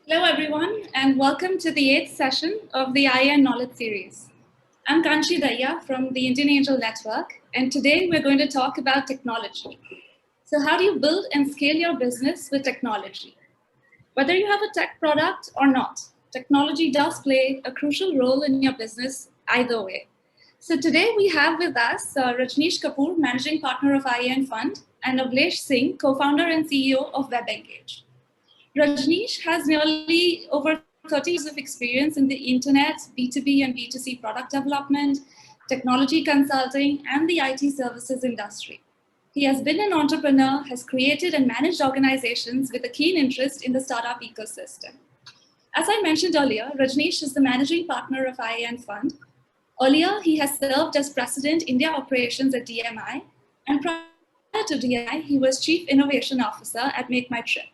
Hello, everyone, and welcome to the 8th session of the IN Knowledge Series. I'm Kanchi Daiya from the Indian Angel Network, and today we're going to talk about technology. So, how do you build and scale your business with technology? Whether you have a tech product or not, technology does play a crucial role in your business either way. So, today we have with us Rajnish Kapur, Managing Partner of IN Fund, and Avlesh Singh, co founder and CEO of WebEngage. Rajnish has nearly over 30 years of experience in the internet, B2B and B2C product development, technology consulting, and the IT services industry. He has been an entrepreneur, has created and managed organizations with a keen interest in the startup ecosystem. As I mentioned earlier, Rajnish is the managing partner of IAN Fund. Earlier, he has served as president India operations at DMI, and prior to DMI, he was chief innovation officer at Make My Trip,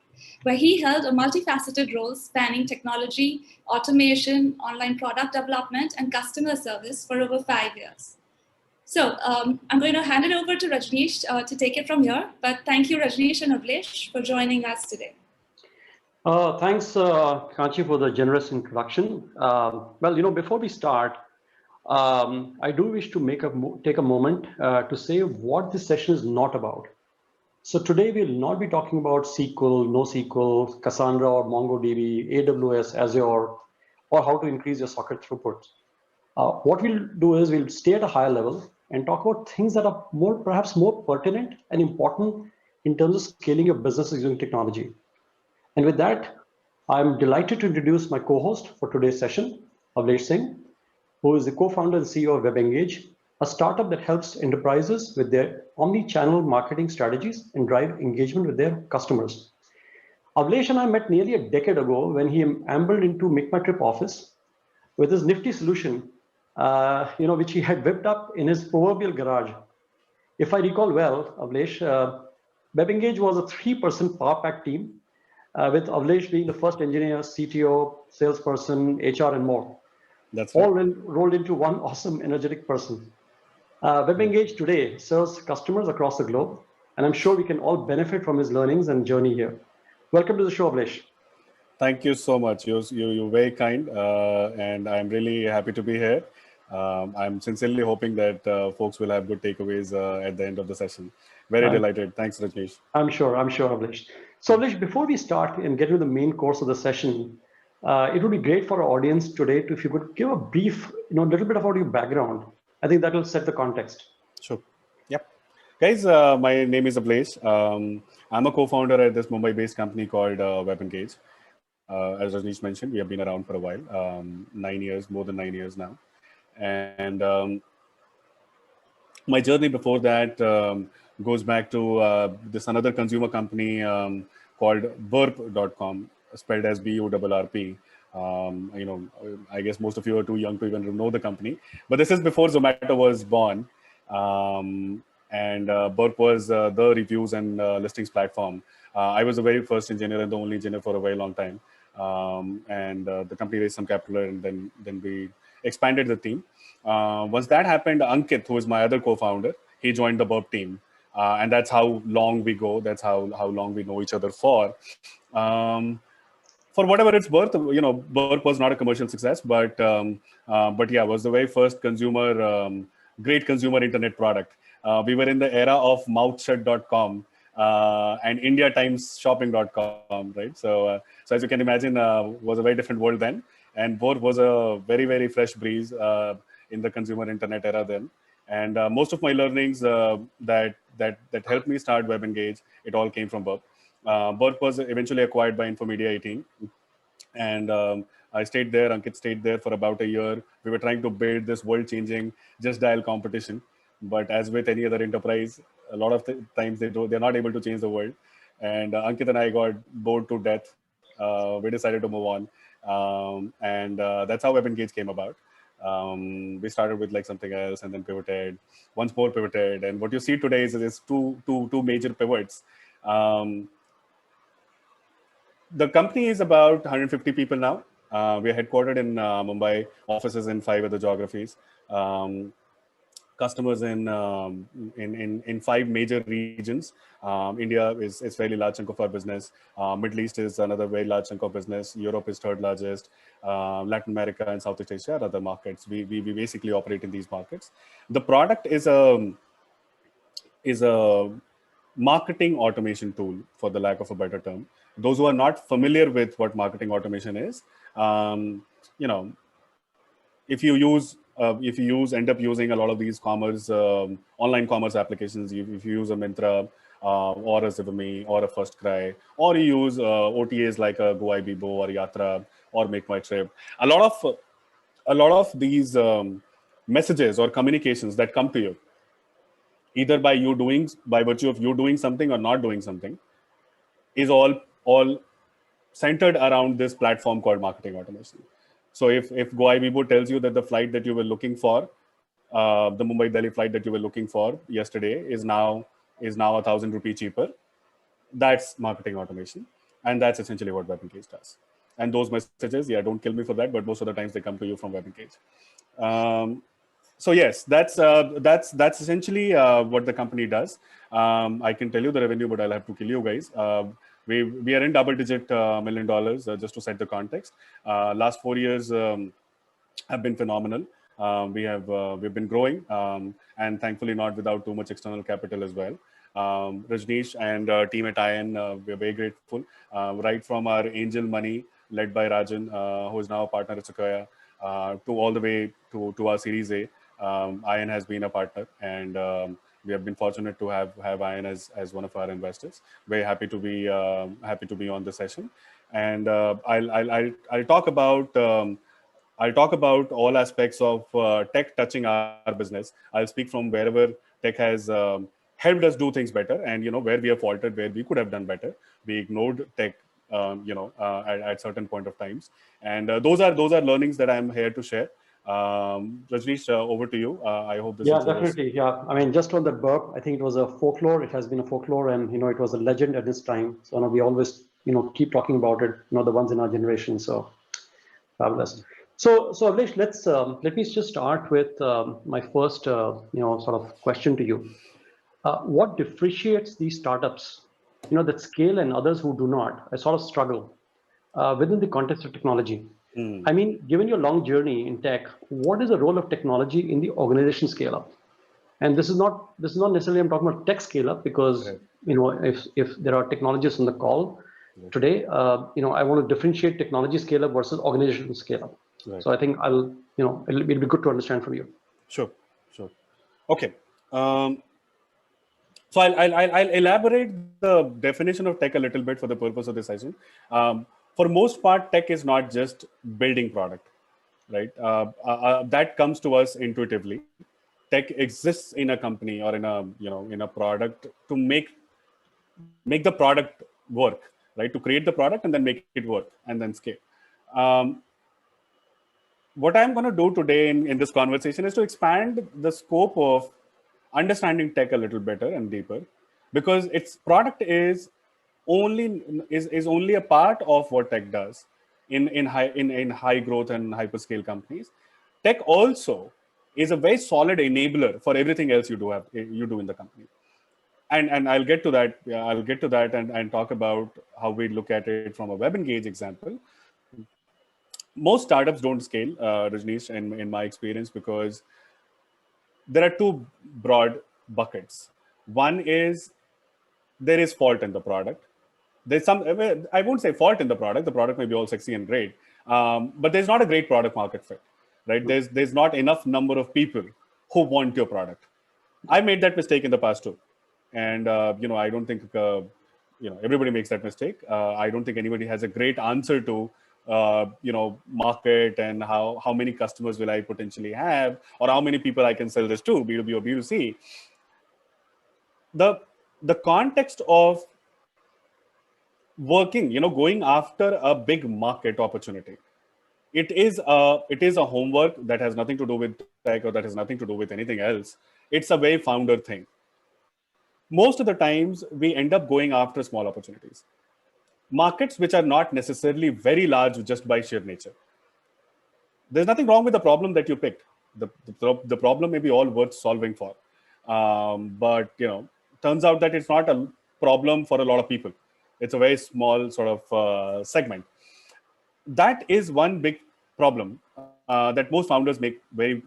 where he held a multifaceted role spanning technology, automation, online product development, and customer service for over 5 years. So I'm going to hand it over to Rajnish to take it from here. But thank you, Rajnish and Avlesh, for joining us today. Thanks, Kanchi, for the generous introduction. Before we start, I do wish to take a moment to say what this session is not about. So today we'll not be talking about SQL, NoSQL, Cassandra or MongoDB, AWS, Azure, or how to increase your socket throughput. What we'll do is we'll stay at a higher level and talk about things that are perhaps more pertinent and important in terms of scaling your business using technology. And with that, I'm delighted to introduce my co-host for today's session, Avlesh Singh, who is the co-founder and CEO of WebEngage, a startup that helps enterprises with their omni-channel marketing strategies and drive engagement with their customers. Avlesh and I met nearly a decade ago when he ambled into Make My Trip office with his nifty solution, which he had whipped up in his proverbial garage. If I recall well, Avlesh, WebEngage was a 3-person power pack team, with Avlesh being the first engineer, CTO, salesperson, HR, and more. That's right. All rolled into one awesome, energetic person. WebEngage today serves customers across the globe, and I'm sure we can all benefit from his learnings and journey here. Welcome to the show, Avlesh. Thank you so much. You're very kind, and I'm really happy to be here. I'm sincerely hoping that folks will have good takeaways at the end of the session. Very delighted. Thanks, Rajnish. I'm sure, Avlesh. So, Avlesh, before we start and get into the main course of the session, it would be great for our audience today if you could give a brief, little bit about your background. I think that will set the context. Sure. Yep. Guys, my name is Avlesh. I'm a co-founder at this Mumbai-based company called WebEngage. As Rajnish mentioned, we have been around for a while, 9 years, more than 9 years now. And my journey before that goes back to this another consumer company called burp.com, spelled as BURRP. I guess most of you are too young to even know the company, but this is before Zomato was born. And Burp was the reviews and listings platform. I was the very first engineer and the only engineer for a very long time. And the company raised some capital, and then we expanded the team. Once that happened, Ankit, who is my other co-founder, he joined the Burp team. And that's how long we go. That's how long we know each other for. For whatever it's worth, Burp was not a commercial success, but yeah, was the very first great consumer internet product. We were in the era of mouthshut.com and indiatimesshopping.com, right? So as you can imagine, was a very different world then. And Burp was a very, very fresh breeze in the consumer internet era then. And most of my learnings that helped me start WebEngage, it all came from Burp. Burp was eventually acquired by Infomedia 18. And I stayed there, Ankit stayed there for about a year. We were trying to build this world-changing Just Dial competition. But as with any other enterprise, a lot of times they're not able to change the world. And Ankit and I got bored to death. We decided to move on. And that's how WebEngage came about. We started with like something else and then pivoted, once more pivoted. And what you see today is two major pivots. The company is about 150 people now. We are headquartered in Mumbai, offices in 5 other geographies. customers in 5 major regions. India is fairly large chunk of our business. Middle East is another very large chunk of business. Europe is third largest. Latin America and Southeast Asia are other markets. We basically operate in these markets. The product is a marketing automation tool, for the lack of a better term. Those who are not familiar with what marketing automation is, you know, if you end up using a lot of these commerce online commerce applications, if you use a Myntra or a Zivame or a First Cry, or you use OTAs like a GoIbibo or Yatra or Make My Trip, a lot of these messages or communications that come to you, either by virtue of you doing something or not doing something, is all centered around this platform called marketing automation. So if GoIbibo tells you that the flight that you were looking for, the Mumbai-Delhi flight that you were looking for yesterday is now 1,000 rupees cheaper, that's marketing automation. And that's essentially what WebEngage does. And those messages, yeah, don't kill me for that, but most of the times they come to you from WebEngage. So yes, that's essentially what the company does. I can tell you the revenue, but I'll have to kill you guys. We are in double-digit $1 million, just to set the context. Last 4 years have been phenomenal. We've been growing, and thankfully not without too much external capital as well. Rajnish and team at IAN, we're very grateful. Right from our angel money led by Rajan, who is now a partner at Sequoia, to all the way to our Series A. IAN has been a partner, and we have been fortunate to have IAN as one of our investors. Very happy to be on the session, and I'll talk about all aspects of tech touching our business. I'll speak from wherever tech has helped us do things better, and where we have faltered, where we could have done better. We ignored tech, at certain point of times, and those are learnings that I'm here to share. Rajnish, over to you. I hope this. Yeah, definitely. Yeah, I mean, just on that burp, I think it was a folklore. It has been a folklore, and it was a legend at this time. So we always keep talking about it. The ones in our generation. So fabulous. So Avlesh, let me just start with my first sort of question to you. What differentiates these startups that scale and others who do not? I sort of struggle within the context of technology. I mean, given your long journey in tech, what is the role of technology in the organization scale up? And this is not necessarily I'm talking about tech scale up, because if there are technologists on the call today, I want to differentiate technology scale up versus organizational scale up. Right. So I think it'll be good to understand from you. Sure. Okay. So I'll elaborate the definition of tech a little bit for the purpose of this session. For most part, tech is not just building product, right? That comes to us intuitively. Tech exists in a company or in a product to make the product work, right? To create the product and then make it work and then scale. What I'm going to do today in this conversation is to expand the scope of understanding tech a little better and deeper, because its product is only a part of what tech does in high growth and hyperscale companies. Tech also is a very solid enabler for everything else you do in the company. And I'll get to that. Yeah, I'll get to that and talk about how we look at it from a WebEngage example. Most startups don't scale, Rajnish, in my experience, because there are two broad buckets. One is there is fault in the product. There's I won't say fault in the product. The product may be all sexy and great, but there's not a great product market fit, right? There's not enough number of people who want your product. I made that mistake in the past too, and I don't think everybody makes that mistake. I don't think anybody has a great answer to market and how many customers will I potentially have, or how many people I can sell this to, B2B or B2C. The context of working, going after a big market opportunity, it is a homework that has nothing to do with tech or that has nothing to do with anything else. It's a very founder thing. Most of the times we end up going after small opportunities, markets which are not necessarily very large just by sheer nature. There's nothing wrong with the problem that you picked. The problem may be all worth solving for, but turns out that it's not a problem for a lot of people. It's a very small sort of segment. That is one big problem that most founders make very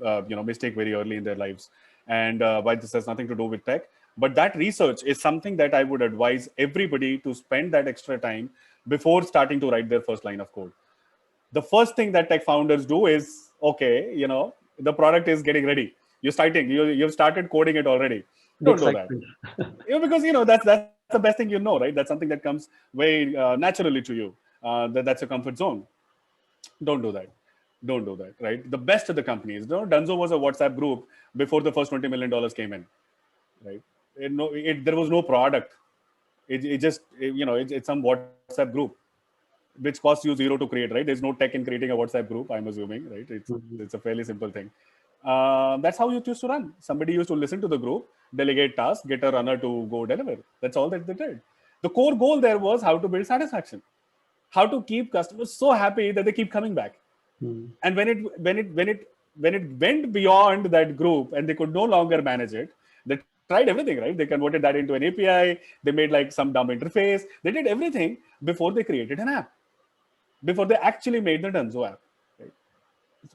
mistake very early in their lives. And why this has nothing to do with tech, but that research is something that I would advise everybody to spend that extra time before starting to write their first line of code. The first thing that tech founders do is, okay, the product is getting ready, you've started coding it already. The Don't do that. excitement. Because that's the best thing, right? That's something that comes very naturally to you. That's a comfort zone. Don't do that. Don't do that, right? The best of the companies, Dunzo was a WhatsApp group before the first $20 million came in, right? There was no product. It just, it's some WhatsApp group, which costs you zero to create, right? There's no tech in creating a WhatsApp group, I'm assuming, right? It's a fairly simple thing. That's how it used to run. Somebody used to listen to the group, delegate tasks, get a runner to go deliver. That's all that they did. The core goal there was how to build satisfaction, how to keep customers so happy that they keep coming back. And when it went beyond that group and they could no longer manage it, they tried everything, right? They converted that into an API. They made like some dumb interface. They did everything before they created an app, before they actually made the Dunzo app. Right?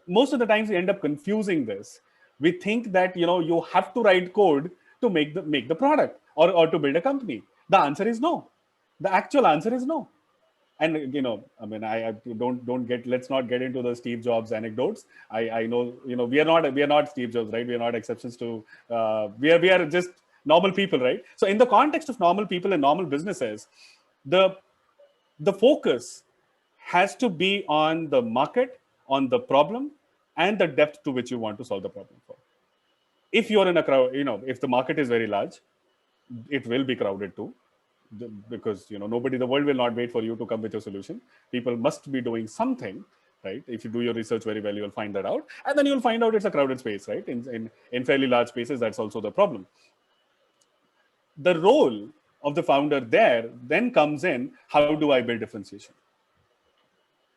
Most of the times we end up confusing this. We think that you have to write code to make the product or to build a company. The answer is no. The actual answer is no. And I mean, I let's not get into the Steve Jobs anecdotes. I know we are not Steve Jobs, right? We are not exceptions to we are just normal people, right? So in the context of normal people and normal businesses, the focus has to be on the market, on the problem, and the depth to which you want to solve the problem for. If you're in a crowd, if the market is very large, it will be crowded too, because the world will not wait for you to come with your solution. People must be doing something, right? If you do your research very well, you'll find that out, and then you'll find out it's a crowded space, right? In fairly large spaces, that's also the problem. The role of the founder there then comes in, how do I build differentiation?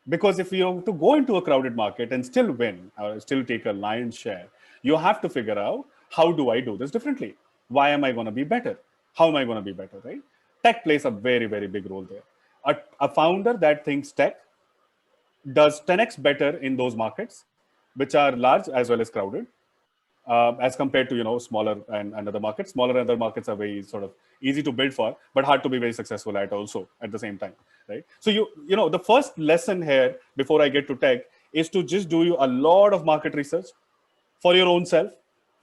Because if you have to go into a crowded market and still win or still take a lion's share, you have to figure out, how do I do this differently? Why am I going to be better? How am I going to be better, right? Tech plays a very, very big role there. A founder that thinks tech does 10x better in those markets, which are large as well as crowded, as compared to smaller and other markets. Smaller and other markets are very sort of easy to build for, but hard to be very successful at also at the same time, right? So the first lesson here before I get to tech is to just do a lot of market research for your own self.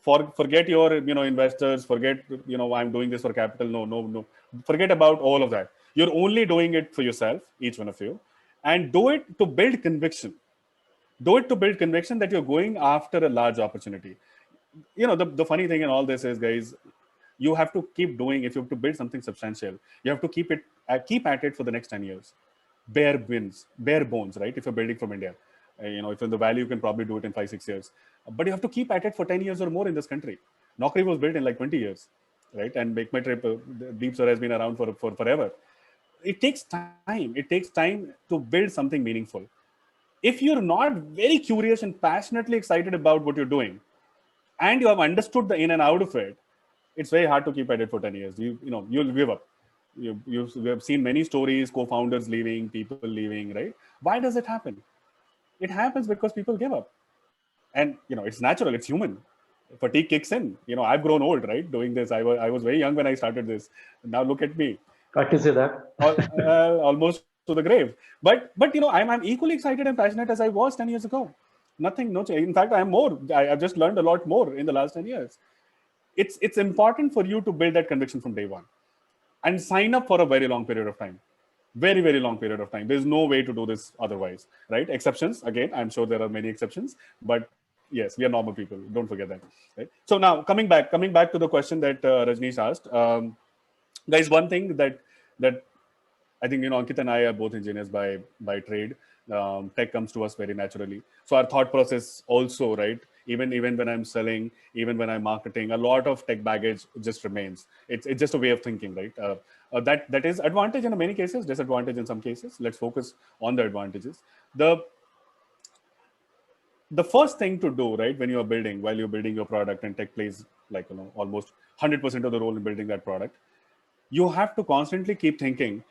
Forget your investors. Forget I'm doing this for capital. No. Forget about all of that. You're only doing it for yourself, each one of you, and do it to build conviction. Do it to build conviction that you're going after a large opportunity. The funny thing in all this is, guys, you have to keep doing. If you have to build something substantial, you have to keep at it for the next 10 years. Bare bones, right? If you're building from India, if in the valley, you can probably do it in 5-6 years. But you have to keep at it for 10 years or more in this country. Naukri was built in like 20 years, right? And Make My Trip, Deep Sir has been around for forever. It takes time. It takes time to build something meaningful. If you're not very curious and passionately excited about what you're doing, and you have understood the in and out of it, it's very hard to keep at it for 10 years. You'll give up. We have seen many stories, co-founders leaving, people leaving, right? Why does it happen? It happens because people give up. And it's natural, it's human. Fatigue kicks in. I've grown old, right, doing this. I was very young when I started this. Now look at me. I can say that. Almost to the grave. But I'm equally excited and passionate as I was 10 years ago. No change. In fact, I'm more. I've just learned a lot more in the last 10 years. It's important for you to build that conviction from day one and sign up for a very long period of time. Very, very long period of time. There's no way to do this otherwise, right? Exceptions, again, I'm sure there are many exceptions, but yes, we are normal people. Don't forget that, right? So now coming back to the question that Rajnish asked, guys, one thing that I think, Ankit and I are both engineers by trade. Tech comes to us very naturally. So our thought process also, right? Even when I'm selling, even when I'm marketing, a lot of tech baggage just remains. It's just a way of thinking, right? That is advantage in many cases, disadvantage in some cases. Let's focus on the advantages. the first thing to do, right, when you're building, while you're building your product and tech plays like, almost 100% of the role in building that product, you have to constantly keep thinking,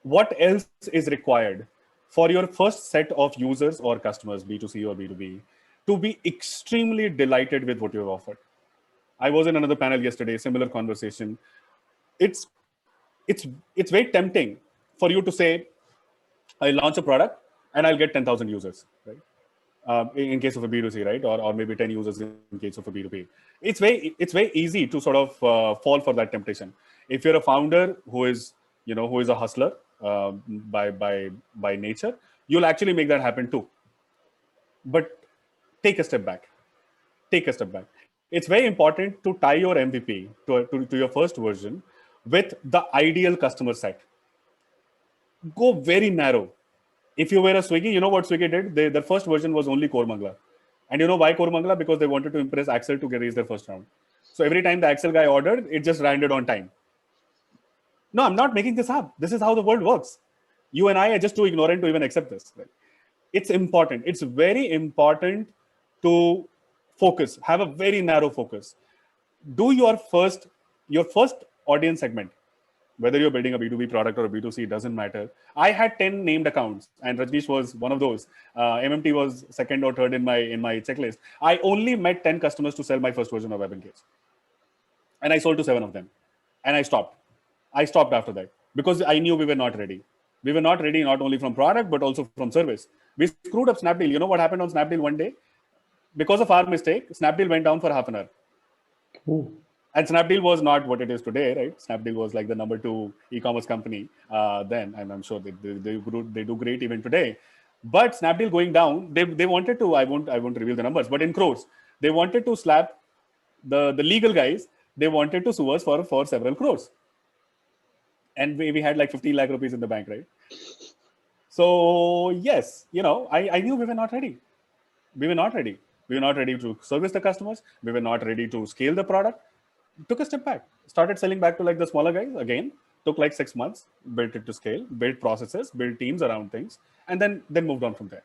what else is required for your first set of users or customers, B2C or B2B, to be extremely delighted with what you've offered. I was in another panel yesterday, similar conversation. It's it's very tempting for you to say, I launch a product and I'll get 10,000 users, right? In case of a B2C, right? Or maybe 10 users in case of a B2B. It's very easy to sort of fall for that temptation. If you're a founder who is a hustler by nature, you'll actually make that happen too. But take a step back. Take a step back. It's very important to tie your MVP to your first version with the ideal customer set. Go very narrow. If you were a Swiggy, you know what Swiggy did? Their first version was only Kormangla. And you know why Kormangla? Because they wanted to impress Axel to raise their first round. So every time the Axel guy ordered, it just landed on time. No, I'm not making this up. This is how the world works. You and I are just too ignorant to even accept this. Right? It's important. It's very important to focus. Have a very narrow focus. Do your first audience segment. Whether you're building a B2B product or a B2C, it doesn't matter. I had 10 named accounts, and Rajnish was one of those. MMT was second or third in my checklist. I only met 10 customers to sell my first version of WebEngage. And I sold to 7 of them. And I stopped. I stopped after that because I knew we were not ready. We were not ready not only from product, but also from service. We screwed up Snapdeal. You know what happened on Snapdeal one day? Because of our mistake, Snapdeal went down for half an hour. Ooh. And Snapdeal was not what it is today, right? Snapdeal was like the number 2 e-commerce company then, and I'm sure they do great even today. But Snapdeal going down, they wanted to, I won't reveal the numbers, but in crores, they wanted to slap the legal guys. They wanted to sue us for several crores, and we had like 15 lakh rupees in the bank, right? So yes, I knew we were not ready. We were not ready. We were not ready to service the customers. We were not ready to scale the product. Took a step back, started selling back to like the smaller guys again, took like 6 months, built it to scale, built processes, built teams around things, and then moved on from there.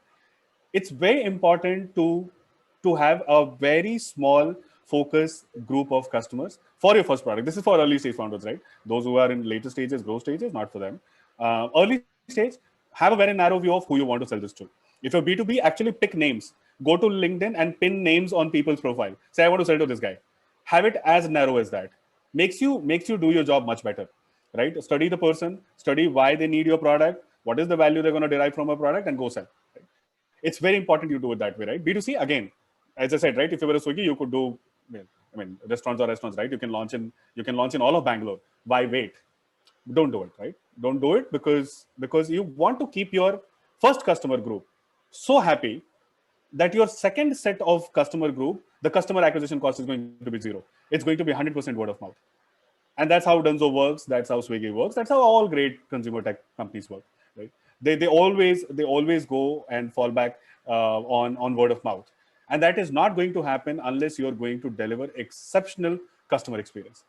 It's very important to have a very small focus group of customers for your first product. This is for early stage founders, right? Those who are in later stages, growth stages, not for them. Early stage, have a very narrow view of who you want to sell this to. If you're B2B, actually pick names. Go to LinkedIn and pin names on people's profile. Say, I want to sell to this guy. Have it as narrow as that. Makes you do your job much better, right? Study the person, study why they need your product, what is the value they're going to derive from a product, and go sell. Right? It's very important you do it that way, right? B2C, again, as I said, right? If you were a Swiggy, you could do, restaurants, right? You can launch in all of Bangalore. Why wait? Don't do it, right? Don't do it because you want to keep your first customer group so happy that your second set of customer group, the customer acquisition cost is going to be 0. It's going to be 100% word of mouth. And that's how Dunzo works. That's how Swiggy works. That's how all great consumer tech companies work, right? They always go and fall back on word of mouth. And that is not going to happen unless you're going to deliver exceptional customer experience.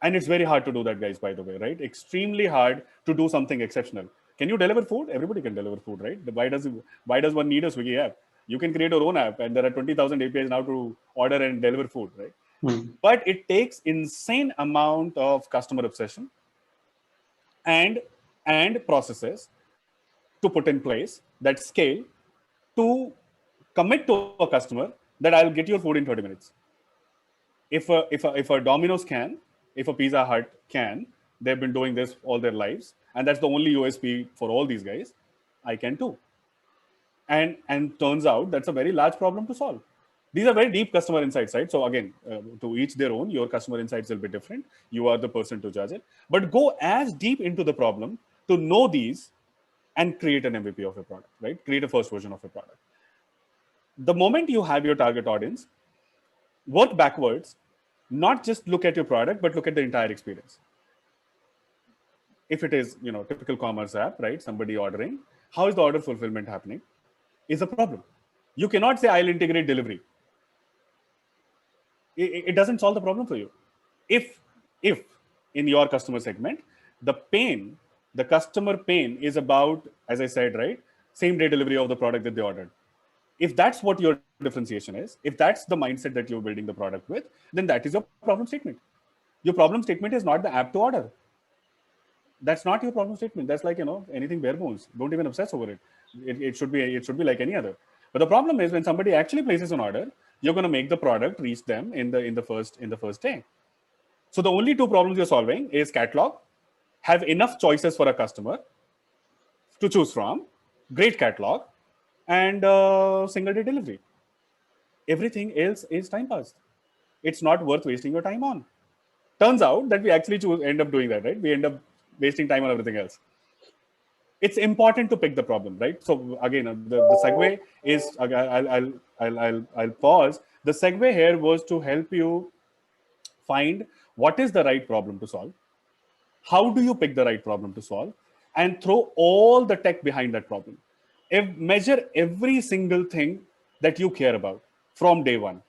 And it's very hard to do that, guys, by the way, right? Extremely hard to do something exceptional. Can you deliver food? Everybody can deliver food, right? Why does one need a Swiggy app? You can create your own app, and there are 20,000 APIs now to order and deliver food, right? But it takes insane amount of customer obsession and processes to put in place that scale to commit to a customer that I'll get your food in 30 minutes. If a Domino's can, if a Pizza Hut can, they've been doing this all their lives, and that's the only USP for all these guys, I can too. And turns out that's a very large problem to solve. These are very deep customer insights, right? So again, to each their own, your customer insights will be different. You are the person to judge it. But go as deep into the problem to know these and create an MVP of a product, right? Create a first version of a product. The moment you have your target audience, work backwards, not just look at your product, but look at the entire experience. If it is, typical commerce app, right? Somebody ordering, how is the order fulfillment happening? Is a problem. You cannot say, I'll integrate delivery. It doesn't solve the problem for you. If in your customer segment, the customer pain is about, as I said, right, same day delivery of the product that they ordered. If that's what your differentiation is, if that's the mindset that you're building the product with, then that is your problem statement. Your problem statement is not the app to order. That's not your problem statement. That's like, anything bare bones. Don't even obsess over it. It should be like any other. But the problem is when somebody actually places an order, you're going to make the product reach them in the first day. So the only two problems you're solving is catalog, have enough choices for a customer to choose from, great catalog, and single day delivery. Everything else is time passed. It's not worth wasting your time on. Turns out that we actually end up doing that, right? We end up wasting time on everything else. It's important to pick the problem, right? So again, the segue is, I'll pause. The segue here was to help you find what is the right problem to solve. How do you pick the right problem to solve? And throw all the tech behind that problem. Measure every single thing that you care about from day one.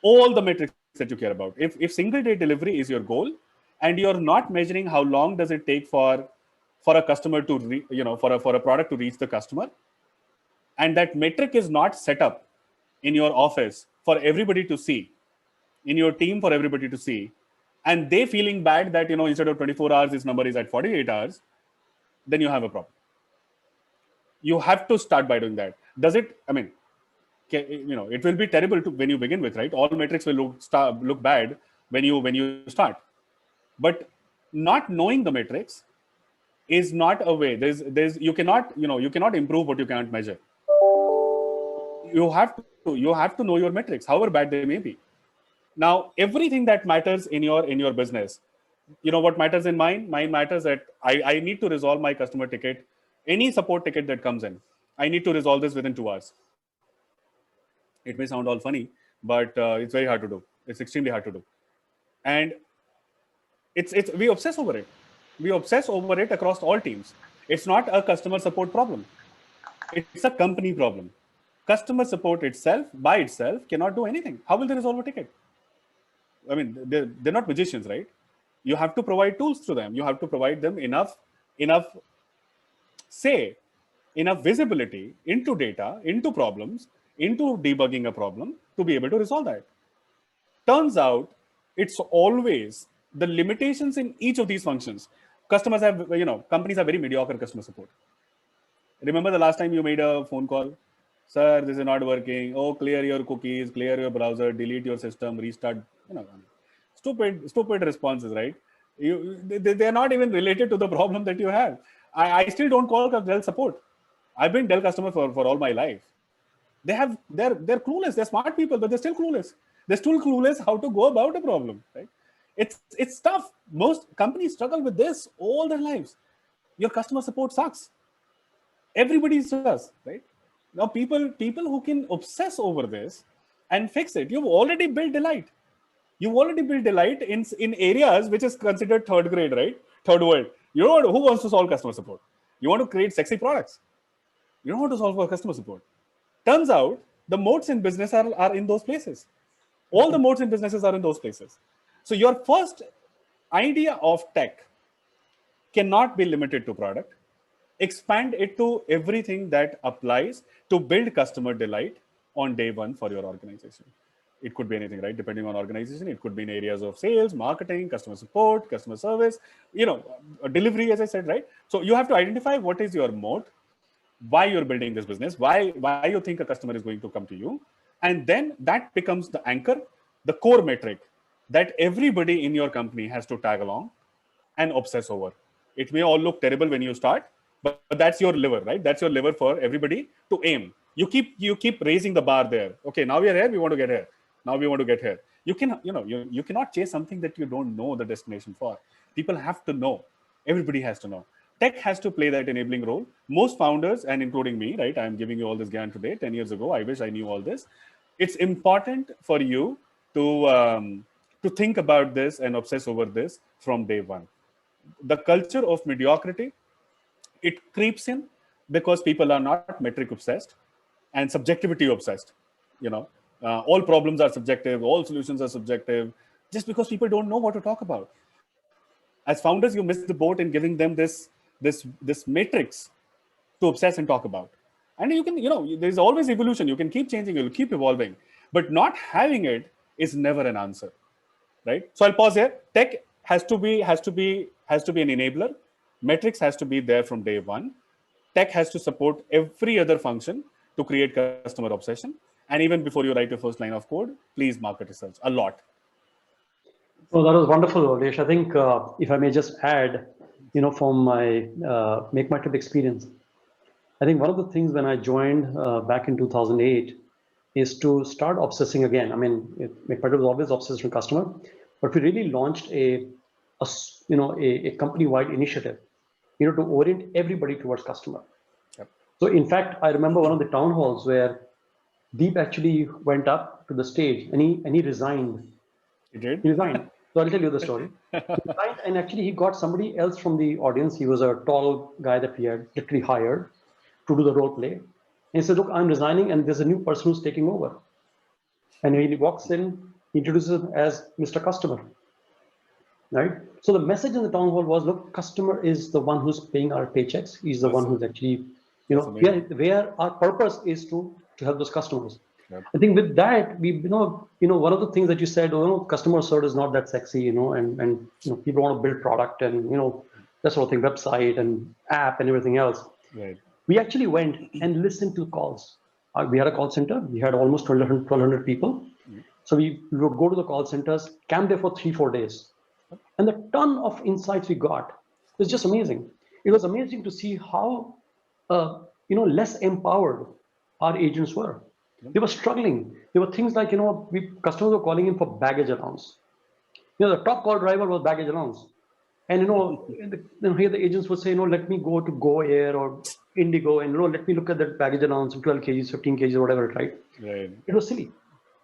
All the metrics that you care about. If single day delivery is your goal, and you're not measuring how long does it take for a customer to for a product to reach the customer, and that metric is not set up in your office for everybody to see, in your team for everybody to see, and they feeling bad that instead of 24 hours this number is at 48 hours, then you have a problem. You have to start by doing that. Does it, it will be terrible when you begin with, right? All metrics will look bad when you start. But not knowing the metrics is not a way. You cannot improve what you can't measure. You have to know your metrics, however bad they may be. Now, everything that matters in your business, what matters in mine matters that I need to resolve my customer ticket, any support ticket that comes in. I need to resolve this within 2 hours. It may sound all funny, but it's very hard to do. It's extremely hard to do. And we obsess over it. We obsess over it across all teams. It's not a customer support problem. It's a company problem. Customer support by itself cannot do anything. How will they resolve a ticket? I mean, they're not magicians, right? You have to provide tools to them. You have to provide them enough visibility into data, into problems, into debugging a problem to be able to resolve that. Turns out it's always the limitations in each of these functions. Companies have very mediocre customer support. Remember the last time you made a phone call? Sir, this is not working. Oh, clear your cookies, clear your browser, delete your system, restart. Stupid responses, right? They're not even related to the problem that you have. I still don't call Dell support. I've been Dell customer for all my life. They're clueless. They're smart people, but they're still clueless. They're still clueless how to go about a problem, right? It's tough. Most companies struggle with this all their lives. Your customer support sucks. Everybody does, right? Now, people who can obsess over this and fix it, you've already built delight. You've already built delight in areas which is considered third grade, right? Third world. Who wants to solve customer support? You want to create sexy products. You don't want to solve for customer support. Turns out the moats in business are in those places. All the moats in businesses are in those places. So your first idea of tech cannot be limited to product. Expand it to everything that applies to build customer delight on day one for your organization. It could be anything, right? Depending on organization, it could be in areas of sales, marketing, customer support, customer service, delivery, as I said, right? So you have to identify what is your moat, why you're building this business, why you think a customer is going to come to you. And then that becomes the anchor, the core metric that everybody in your company has to tag along and obsess over. It may all look terrible when you start, but that's your liver, right? That's your liver for everybody to aim. You keep raising the bar there. Okay, now we are here, we want to get here. Now we want to get here. You cannot chase something that you don't know the destination for. People have to know. Everybody has to know. Tech has to play that enabling role. Most founders, and including me, right? I'm giving you all this gyan today. 10 years ago, I wish I knew all this. It's important for you to think about this and obsess over this from day one. The culture of mediocrity, it creeps in because people are not metric obsessed and subjectivity obsessed. All problems are subjective, all solutions are subjective, just because people don't know what to talk about. As founders, you miss the boat in giving them this matrix to obsess and talk about. And you can, there's always evolution. You can keep changing, you'll keep evolving, but not having it is never an answer, right? So I'll pause here. Tech has to be an enabler. Metrics has to be there from day one. Tech has to support every other function to create customer obsession. And even before you write your first line of code, please market research a lot. Well, that was wonderful, Avlesh. I think if I may just add, from my Make My Trip experience, I think one of the things when I joined back in 2008 is to start obsessing again. I mean, Make My Trip was always obsessed with customer, but we really launched a company-wide initiative, to orient everybody towards customer. Yep. So in fact, I remember one of the town halls where Deep actually went up to the stage and he resigned. You did? He resigned. So I'll tell you the story. He resigned, and actually he got somebody else from the audience. He was a tall guy that we had literally hired to do the role play. And he said, look, I'm resigning and there's a new person who's taking over. And he walks in, he introduces him as Mr. Customer. Right? So the message in the town hall was, look, customer is the one who's paying our paychecks. He's the one who's actually, where our purpose is to help those customers. Yep. I think with that, we, one of the things that you said, customer service is not that sexy, and people want to build product and, that sort of thing, website and app and everything else. Right. We actually went and listened to calls. We had a call center. We had almost 1,200 people. So we would go to the call centers, camp there for 3-4 days. And the ton of insights we got was just amazing. It was amazing to see how, less empowered our agents were. They were struggling. There were things like, customers were calling in for baggage allowance. The top call driver was baggage allowance. And, here the agents would say, let me go to Go Air or Indigo and, let me look at that baggage allowance of 12 kgs, 15 kgs, whatever, right? Right. It was silly.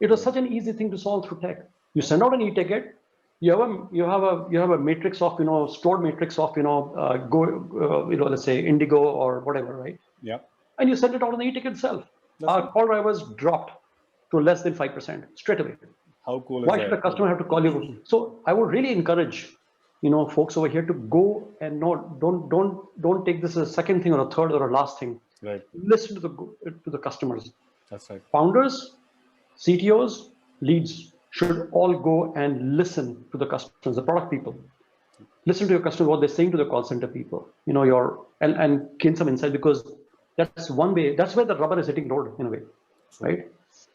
It was such an easy thing to solve through tech. You send out an e-ticket, you have a matrix of, stored matrix of, let's say Indigo or whatever, right? Yeah. And you send it out on the e-ticket itself. Our call drivers dropped to less than 5% straight away. How cool is Why that? should a customer have to call you? So I would really encourage, folks over here to go and don't take this as a second thing or a third or a last thing. Right. Listen to the customers. That's right. Founders, CTOs, leads should all go and listen to the customers, the product people. Listen to your customers, what they're saying to the call center people, and gain some insight, because that's one way, that's where the rubber is hitting road in a way, right?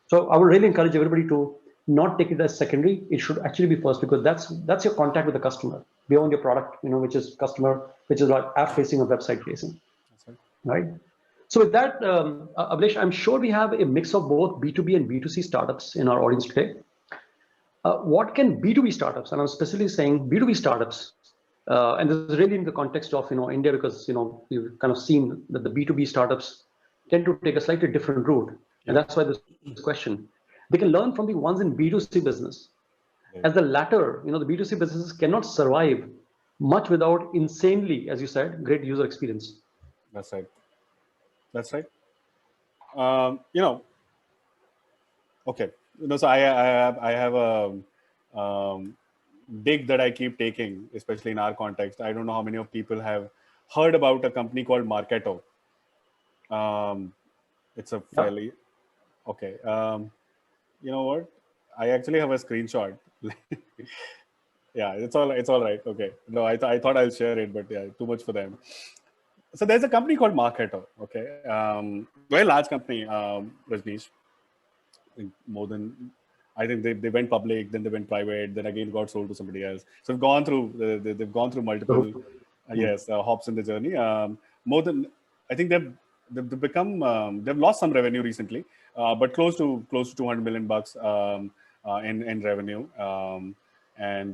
So I would really encourage everybody to not take it as secondary. It should actually be first, because that's your contact with the customer beyond your product, which is customer, which is like app facing or website facing, right? So with that, Avlesh, I'm sure we have a mix of both B2B and B2C startups in our audience today. What can B2B startups, and I'm specifically saying B2B startups, and this is really in the context of India, because we've kind of seen that the B2B startups tend to take a slightly different route, and that's why this question. They can learn from the ones in B2C business. As the latter, the B2C businesses cannot survive much without insanely, as you said, great user experience. That's right. That's right. Okay. So I have a dig that I keep taking, especially in our context. I don't know how many of people have heard about a company called Marketo. It's a fairly okay. You know what? I actually have a screenshot. Yeah, it's all right. Okay. No, I thought I'll share it, but yeah, too much for them. So there's a company called Marketo. Okay, very large company, Rajnish. I think they went public, then they went private, then again got sold to somebody else. So they've gone through multiple hops in the journey. I think they've become they've lost some revenue recently, but close to $200 million in revenue, and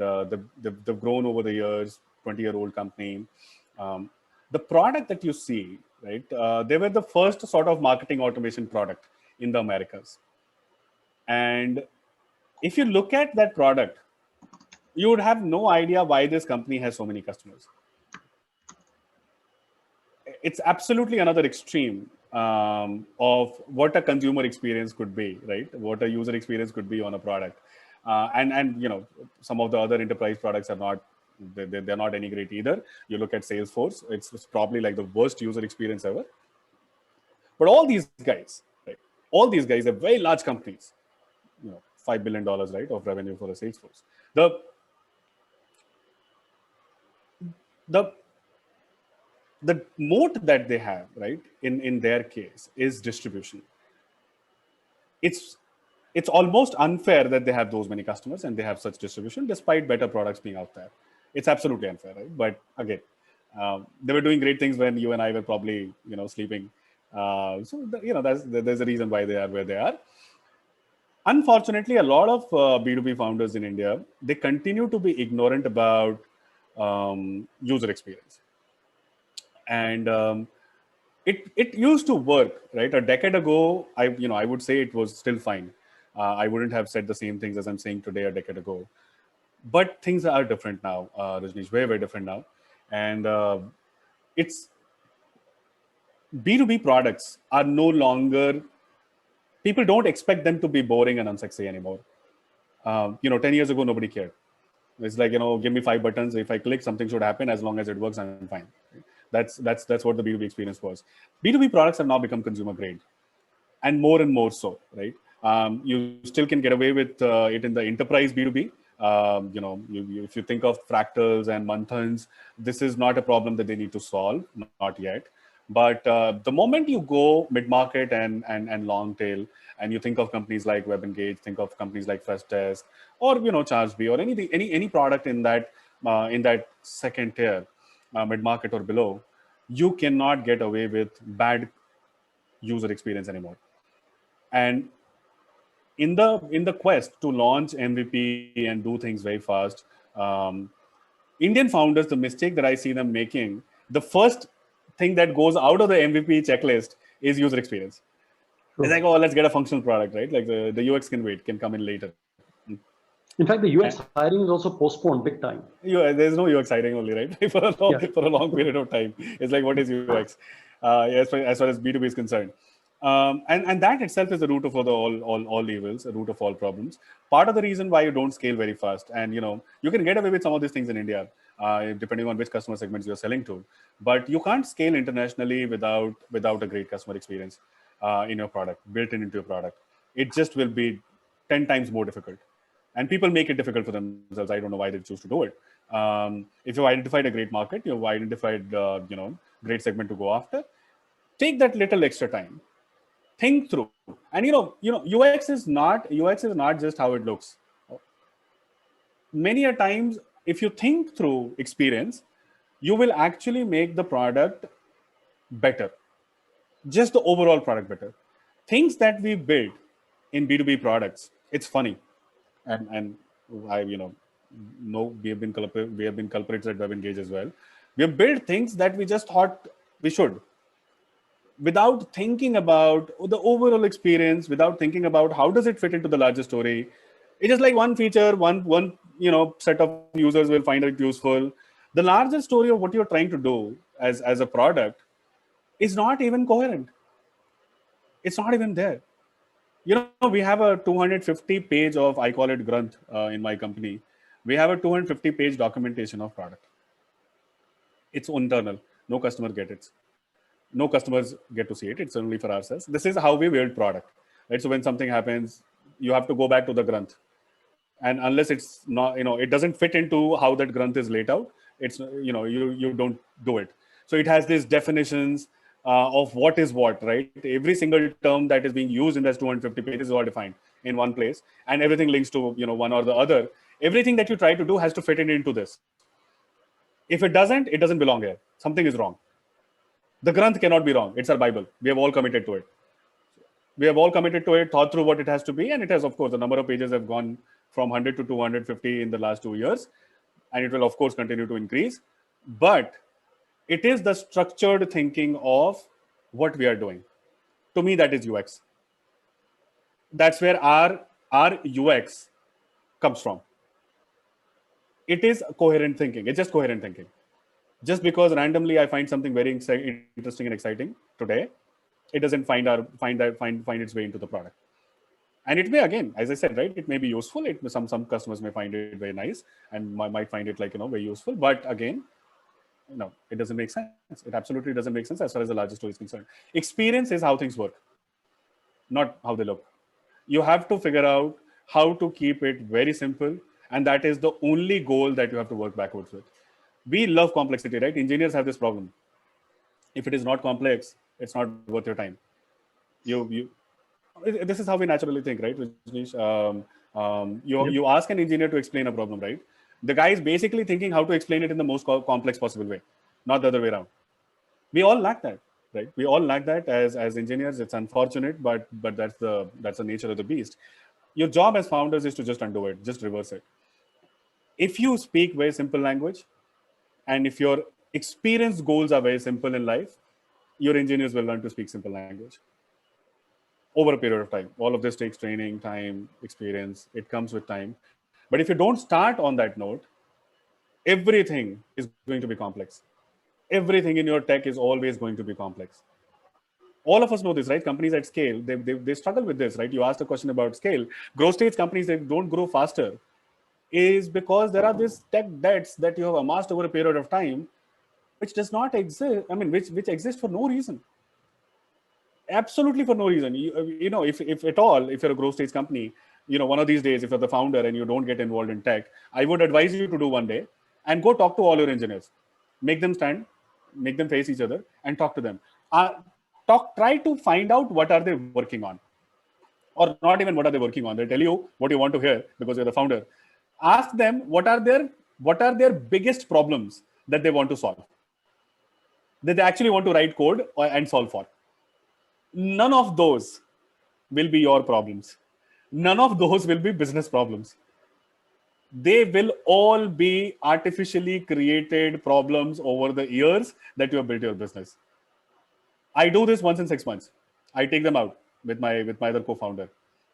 they've grown over the years. 20-year-old company. The product that you see, right? They were the first sort of marketing automation product in the Americas. And if you look at that product, you would have no idea why this company has so many customers. It's absolutely another extreme of what a consumer experience could be, right? What a user experience could be on a product. And some of the other enterprise products are not, they're not any great either. You look at Salesforce, it's probably like the worst user experience ever. But all these guys, right? All these guys are very large companies, $5 billion, right, of revenue for a Salesforce. The the moat that they have, right, in their case is distribution. It's it's almost unfair that they have those many customers and they have such distribution despite better products being out there. It's absolutely unfair, right? But again, they were doing great things when you and I were probably sleeping. There's a reason why they are where they are. Unfortunately, a lot of B2B founders in India, they continue to be ignorant about user experience. And it used to work, right? A decade ago, I would say it was still fine. I wouldn't have said the same things as I'm saying today a decade ago. But things are different now, Rajnish, very, very different now. And it's B2B products are no longer, people don't expect them to be boring and unsexy anymore. 10 years ago, nobody cared. It's like, give me 5 buttons. If I click, something should happen. As long as it works, I'm fine. That's what the B2B experience was. B2B products have now become consumer grade, and more so, right? You still can get away with it in the enterprise B2B. If you think of fractals and Manthans, this is not a problem that they need to solve, not yet. But the moment you go mid-market and long tail, and you think of companies like WebEngage, think of companies like Freshdesk, or ChargeBee, or any product in that second tier, mid-market or below, you cannot get away with bad user experience anymore. And in the quest to launch MVP and do things very fast, Indian founders, the mistake that I see them making, the first thing that goes out of the MVP checklist is user experience. Sure. It's like, oh, let's get a functional product, right? Like the UX can wait, can come in later. In fact, the UX hiring is also postponed big time. There's no UX hiring only, right? for a long period of time. It's like, what is UX? As far as B2B is concerned. And that itself is the root of all evils, a root of all problems. Part of the reason why you don't scale very fast, and you can get away with some of these things in India, depending on which customer segments you're selling to, but you can't scale internationally without a great customer experience in your product, built into your product. It just will be 10 times more difficult, and people make it difficult for themselves. I don't know why they choose to do it. If you've identified a great market, you've identified great segment to go after, take that little extra time. Think through, and UX is not just how it looks. Many a times, if you think through experience, you will actually make the product better, just the overall product better. Things that we build in B2B products, it's funny, and I know we have been culprits at WebEngage as well. We have built things that we just thought we should, without thinking about the overall experience, without thinking about how does it fit into the larger story. It is like one feature, one set of users will find it useful. The larger story of what you're trying to do as a product is not even coherent. It's not even there. We have a 250 page of, I call it Granth in my company. We have a 250 page documentation of product. It's internal. No customer gets it. No customers get to see it. It's only for ourselves. This is how we build product, right? So when something happens, you have to go back to the Granth, and unless it's not, it doesn't fit into how that Granth is laid out, it's you don't do it. So it has these definitions of what is what, right? Every single term that is being used in those 250 pages is all defined in one place, and everything links to one or the other. Everything that you try to do has to fit into this. If it doesn't belong here. Something is wrong. The Granth cannot be wrong. It's our Bible. We have all committed to it. Thought through what it has to be. And it has, of course, the number of pages have gone from 100 to 250 in the last 2 years. And it will, of course, continue to increase. But it is the structured thinking of what we are doing. To me, that is UX. That's where our UX comes from. It is coherent thinking. It's just coherent thinking. Just because randomly I find something very interesting and exciting today, it doesn't find its way into the product. And it may, again, as I said, right, it may be useful. Some customers may find it very nice and might find it very useful. But again, No, it doesn't make sense. It absolutely doesn't make sense as far as the larger story is concerned. Experience is how things work, not how they look. You have to figure out how to keep it very simple, and that is the only goal that you have to work backwards with. We love complexity, right? Engineers have this problem. If it is not complex, it's not worth your time. You This is how we naturally think, right, Rajnish? Yep. You ask an engineer to explain a problem, right? The guy is basically thinking how to explain it in the most complex possible way, not the other way around. We all lack that, right? We all lack that as engineers. It's unfortunate, but that's the nature of the beast. Your job as founders is to just undo it, just reverse it. If you speak very simple language, and if your experience goals are very simple in life, your engineers will learn to speak simple language over a period of time. All of this takes training, time, experience. It comes with time. But if you don't start on that note, everything is going to be complex. Everything in your tech is always going to be complex. All of us know this, right? Companies at scale, they struggle with this, right? You asked a question about scale. Growth stage companies, they don't grow faster, is because there are these tech debts that you have amassed over a period of time, which does not exist. I mean, which exist for no reason. Absolutely for no reason. You know, if at all, if you're a growth stage company, you know, one of these days, if you're the founder and you don't get involved in tech, I would advise you to do one day and go talk to all your engineers, make them stand, make them face each other, and talk to them. Try to find out what are they working on, or not even what are they working on. They'll tell you what you want to hear because you're the founder. Ask them what are their biggest problems that they want to solve, that they actually want to write code and solve for. None of those will be your problems. None of those will be business problems. They will all be artificially created problems over the years that you have built your business. I do this once in 6 months. I take them out with my other co-founder,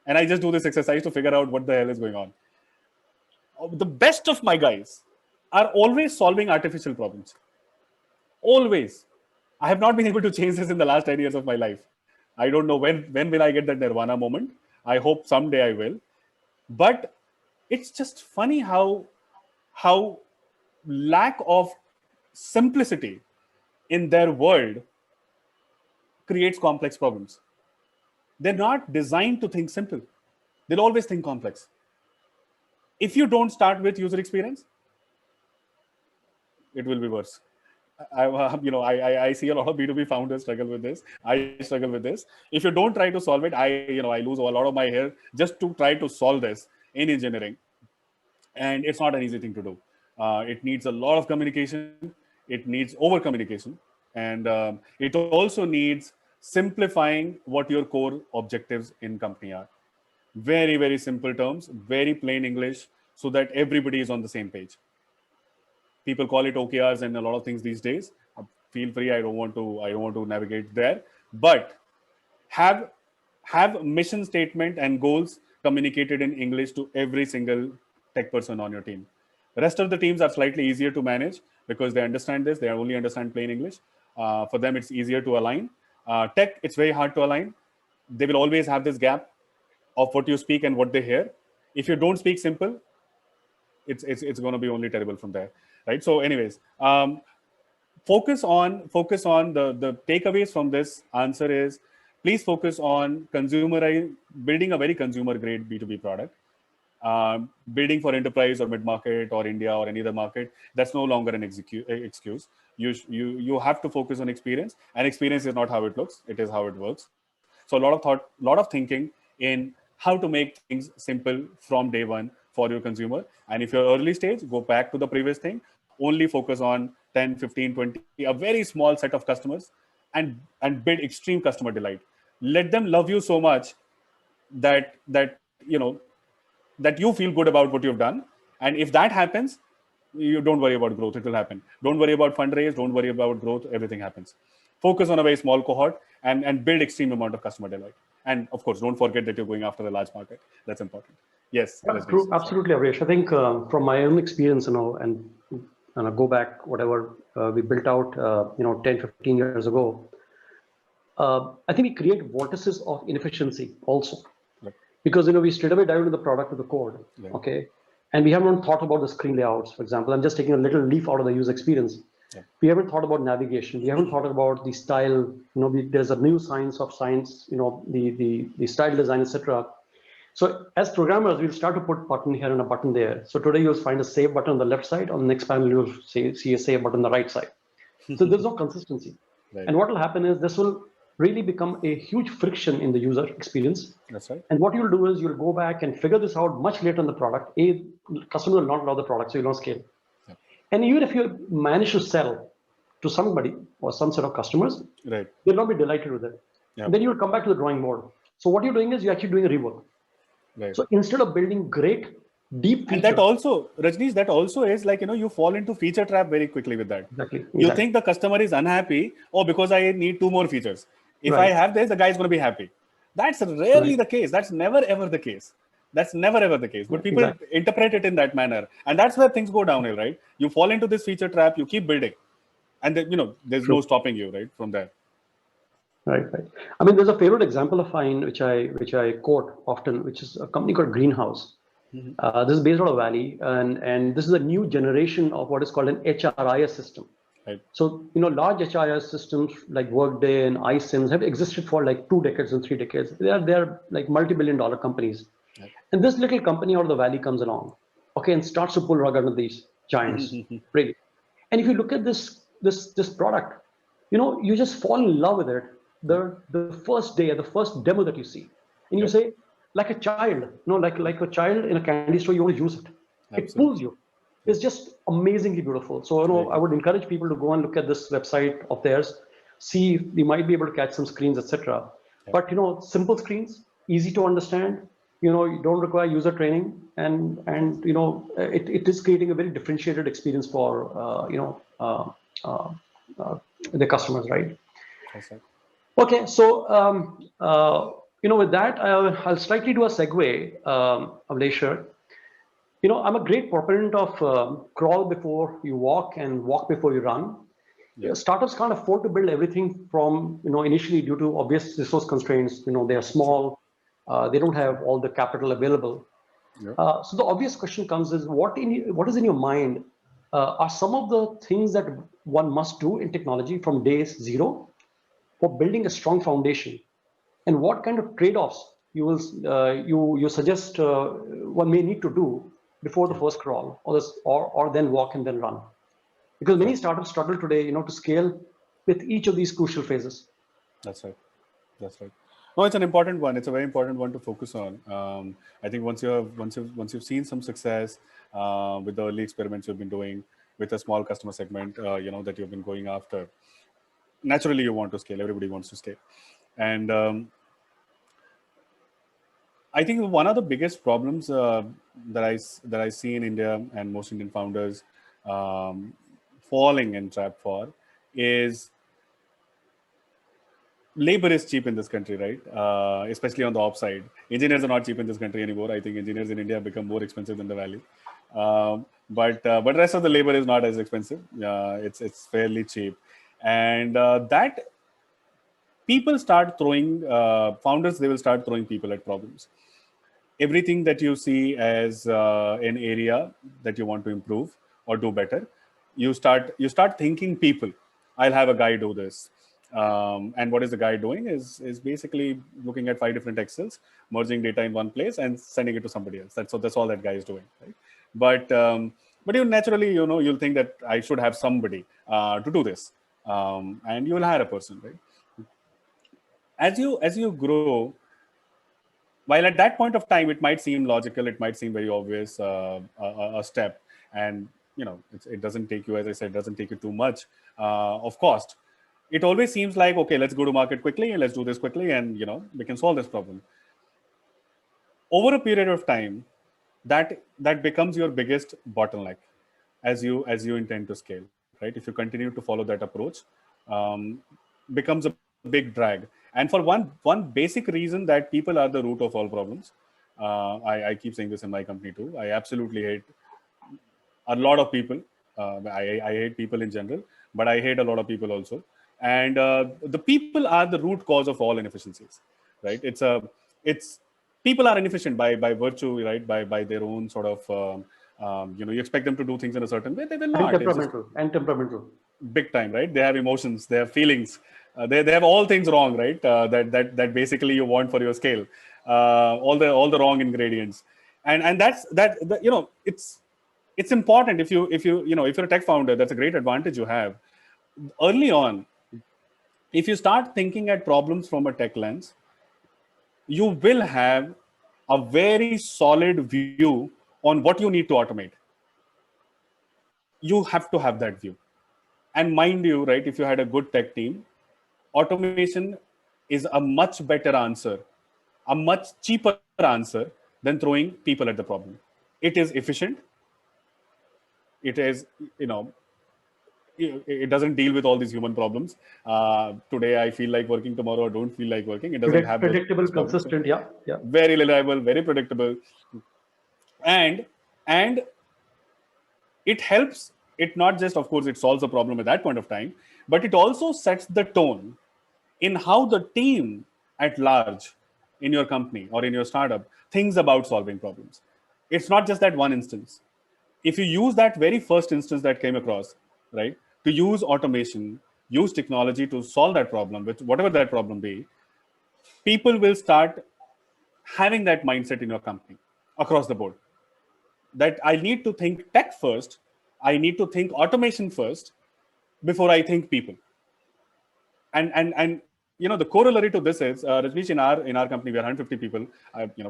and I just do this exercise to figure out what the hell is going on. The best of my guys are always solving artificial problems. Always. I have not been able to change this in the last 10 years of my life. I don't know when will I get that nirvana moment. I hope someday I will. But it's just funny how lack of simplicity in their world creates complex problems. They're not designed to think simple. They'll always think complex. If you don't start with user experience, it will be worse. I see a lot of B2B founders struggle with this. I struggle with this. If you don't try to solve it, I lose a lot of my hair just to try to solve this in engineering. And it's not an easy thing to do. It needs a lot of communication. It needs over communication. And it also needs simplifying what your core objectives in company are. Very, very simple terms, very plain English, so that everybody is on the same page. People call it OKRs and a lot of things these days. Feel free. I don't want to navigate there. But have mission statement and goals communicated in English to every single tech person on your team. The rest of the teams are slightly easier to manage because they understand this. They only understand plain English. For them, it's easier to align. Tech, it's very hard to align. They will always have this gap of what you speak and what they hear. If you don't speak simple, it's going to be only terrible from there, right? So anyways, focus on the takeaways from this answer is, please focus on building a very consumer grade B2B product. Building for enterprise or mid-market or India or any other market, that's no longer an excuse. You have to focus on experience, and experience is not how it looks, it is how it works. So a lot of thought, a lot of thinking in how to make things simple from day one for your consumer. And if you're early stage, go back to the previous thing, only focus on 10, 15, 20, a very small set of customers, and build extreme customer delight. Let them love you so much that you feel good about what you've done. And if that happens, you don't worry about growth, it will happen. Don't worry about fundraise, don't worry about growth, everything happens. Focus on a very small cohort and build extreme amount of customer delight. And of course, don't forget that you're going after a large market. That's important. Yes. Yeah, true. Absolutely, Avlesh. I think from my own experience, and I go back, whatever we built out, 10, 15 years ago, I think we create vortices of inefficiency also. Right. Because, we straight away dive into the product of the code, Yeah. okay? And we haven't thought about the screen layouts, for example. I'm just taking a little leaf out of the user experience. Yeah. We haven't thought about navigation. We haven't thought about the style. There's a new science of science. The style design, etc. So as programmers, we'll start to put button here and a button there. So today you'll find a save button on the left side. On the next panel, you'll see a save button on the right side. So there's no consistency. Right. And what will happen is this will really become a huge friction in the user experience. That's right. And what you'll do is you'll go back and figure this out much later in the product. Customer will not love the product, so you'll not scale. Yeah. And even if you manage to sell to somebody or some set of customers, Right. they'll not be delighted with it. Yeah. And then you'll come back to the drawing board. So what you're doing is you're actually doing a rework. Right. So instead of building great, deep features. And that also, Rajnish, that also is like, you fall into feature trap very quickly with that. Exactly. You think the customer is unhappy, because I need 2 more features. If Right. I have this, the guy's going to be happy. That's rarely the case. That's never ever the case. That's never ever the case. But people interpret it in that manner. And that's where things go downhill, right? You fall into this feature trap, you keep building. And then, there's no stopping you, right, from there. Right. I mean, there's a favorite example of mine, which I quote often, which is a company called Greenhouse. Mm-hmm. This is based out of Valley, and this is a new generation of what is called an HRIS system. Right. So, large HRIS systems like Workday and iSIMS have existed for like 2 decades and 3 decades. They're like multi-billion-dollar companies. Right. And this little company out of the Valley comes along, and starts to pull rug under these giants, really. And if you look at this product, you just fall in love with it the first day, the first demo that you see, and you say, like a child, like a child in a candy store, you want to use it. Absolutely. It pulls you. It's just amazingly beautiful. So I would encourage people to go and look at this website of theirs, see if we might be able to catch some screens, etc. But simple screens, easy to understand. You don't require user training, and it is creating a very differentiated experience for the customers, right? That's right. Okay, so with that, I'll slightly do a segue, Avlesh. I'm a great proponent of crawl before you walk and walk before you run. Yeah. Startups can't afford to build everything from initially due to obvious resource constraints. They are small, they don't have all the capital available. Yeah. So the obvious question comes is what is in your mind are some of the things that one must do in technology from day 0 for building a strong foundation, and what kind of trade-offs you suggest one may need to do before the first crawl, or then walk and then run, because many startups struggle today, to scale with each of these crucial phases. That's right. No, it's an important one. It's a very important one to focus on. I think once you've seen some success with the early experiments you've been doing with a small customer segment, that you've been going after, naturally you want to scale. Everybody wants to scale, and I think one of the biggest problems that I see in India and most Indian founders falling in trap for is labor is cheap in this country, right? Especially on the ops side. Engineers are not cheap in this country anymore. I think engineers in India have become more expensive than the Valley. But rest of the labor is not as expensive. It's fairly cheap, and that people start throwing founders. They will start throwing people at problems. Everything that you see as an area that you want to improve or do better, you start thinking people. I'll have a guy do this. And what is the guy doing is basically looking at 5 different Excels, merging data in one place and sending it to somebody else. That's all that guy is doing, right? But you naturally, you'll think that I should have somebody to do this, and you will hire a person, right? As you grow, while at that point of time it might seem logical, it might seem very obvious, a step, and it doesn't take you, as I said, doesn't take you too much of cost. It always seems like, okay, let's go to market quickly and let's do this quickly, and we can solve this problem. Over a period of time, that becomes your biggest bottleneck as you intend to scale, right? If you continue to follow that approach, becomes a big drag. And for one basic reason, that people are the root of all problems. I keep saying this in my company too. I absolutely hate a lot of people. I hate people in general, but I hate a lot of people also. And the people are the root cause of all inefficiencies, right? It's people are inefficient by virtue, right? By their own sort of You expect them to do things in a certain way, they will And not. temperamental. Big time, right? They have emotions, they have feelings, they have all things wrong, right? That basically you want for your scale, all the wrong ingredients, and it's important. If you're a tech founder, that's a great advantage you have early on. If you start thinking at problems from a tech lens, you will have a very solid view on what you need to automate. You have to have that view. And mind you, right, if you had a good tech team, automation is a much better answer, a much cheaper answer than throwing people at the problem. It is efficient. It is, it doesn't deal with all these human problems. Today I feel like working, tomorrow I don't feel like working. It doesn't have those Predictable, problems. consistent, yeah. Very reliable, very predictable. And it helps. It not just, of course, it solves the problem at that point of time, but it also sets the tone in how the team at large in your company or in your startup thinks about solving problems. It's not just that one instance. If you use that very first instance that came across, right, to use automation, use technology to solve that problem, with whatever that problem be, people will start having that mindset in your company across the board. That I need to think tech first, I need to think automation first before I think people. And the corollary to this is, Rajnish, in our company we are 150 people.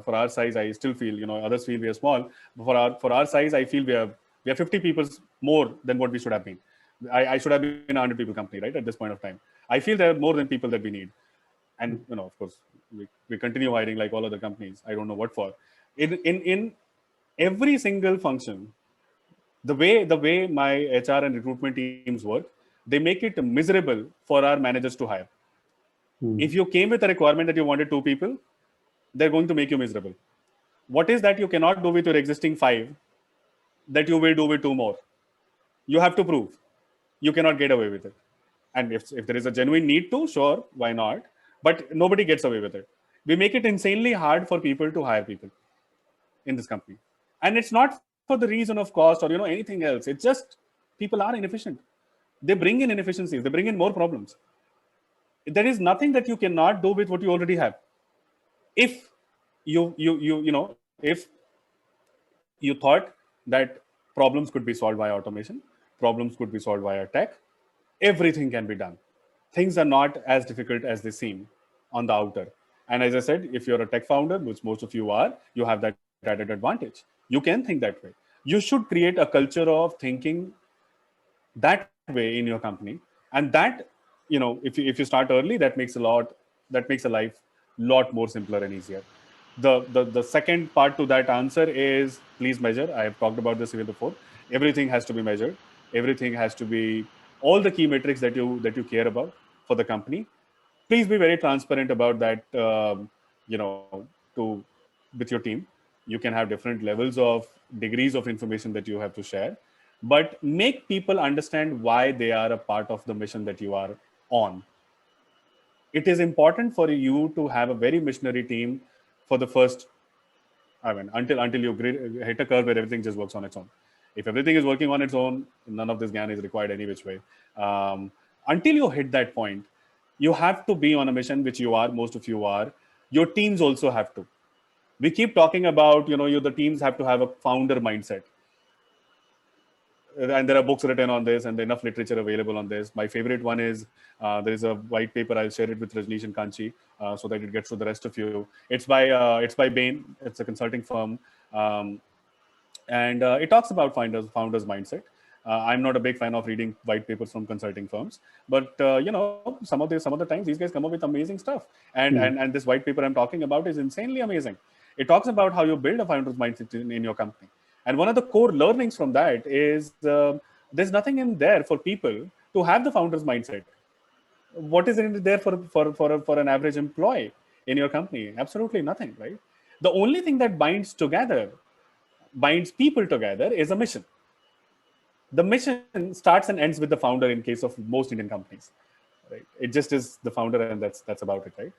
For our size, I still feel, others feel we are small. But for our size, I feel we are 50 people more than what we should have been. I should have been a 100 people company, right, at this point of time. I feel there are more than people that we need. And of course, we continue hiring like all other companies. I don't know what for. In every single function, the way my HR and recruitment teams work, they make it miserable for our managers to hire. If you came with a requirement that you wanted 2 people, they're going to make you miserable. What is that you cannot do with your existing 5 that you will do with 2 more? You have to prove. You cannot get away with it. And if there is a genuine need to, sure, why not? But nobody gets away with it. We make it insanely hard for people to hire people in this company. And it's not for the reason of cost or anything else. It's just people are inefficient. They bring in inefficiencies. They bring in more problems. There is nothing that you cannot do with what you already have. If if you thought that problems could be solved by automation, problems could be solved via tech, everything can be done. Things are not as difficult as they seem on the outer. And as I said, if you're a tech founder, which most of you are, you have that added advantage. You can think that way. You should create a culture of thinking that way in your company. And that, if you start early, that makes a life lot more simpler and easier. The second part to that answer is, please measure. I have talked about this even before. Everything has to be measured. Everything has to be, all the key metrics that you care about for the company. Please be very transparent about that. With your team, you can have different levels of degrees of information that you have to share, but make people understand why they are a part of the mission that you are on. It is important for you to have a very missionary team for the first, until you hit a curve where everything just works on its own. If everything is working on its own, none of this GAN is required any which way. Until you hit that point, you have to be on a mission, which you are, most of you are. Your teams also have to. We keep talking about, the teams have to have a founder mindset. And there are books written on this and enough literature available on this. My favorite one is, there is a white paper. I'll share it with Rajnish and Kanchi so that it gets to the rest of you. It's by Bain. It's a consulting firm. And it talks about founders mindset. I'm not a big fan of reading white papers from consulting firms, but some of the times these guys come up with amazing stuff. And this white paper I'm talking about is insanely amazing. It talks about how you build a founder's mindset in your company. And one of the core learnings from that is there's nothing in there for people to have the founder's mindset. What is in there for an average employee in your company? Absolutely nothing, right? The only thing that binds people together is a mission. The mission starts and ends with the founder in case of most Indian companies, right? It just is the founder, and that's about it, right?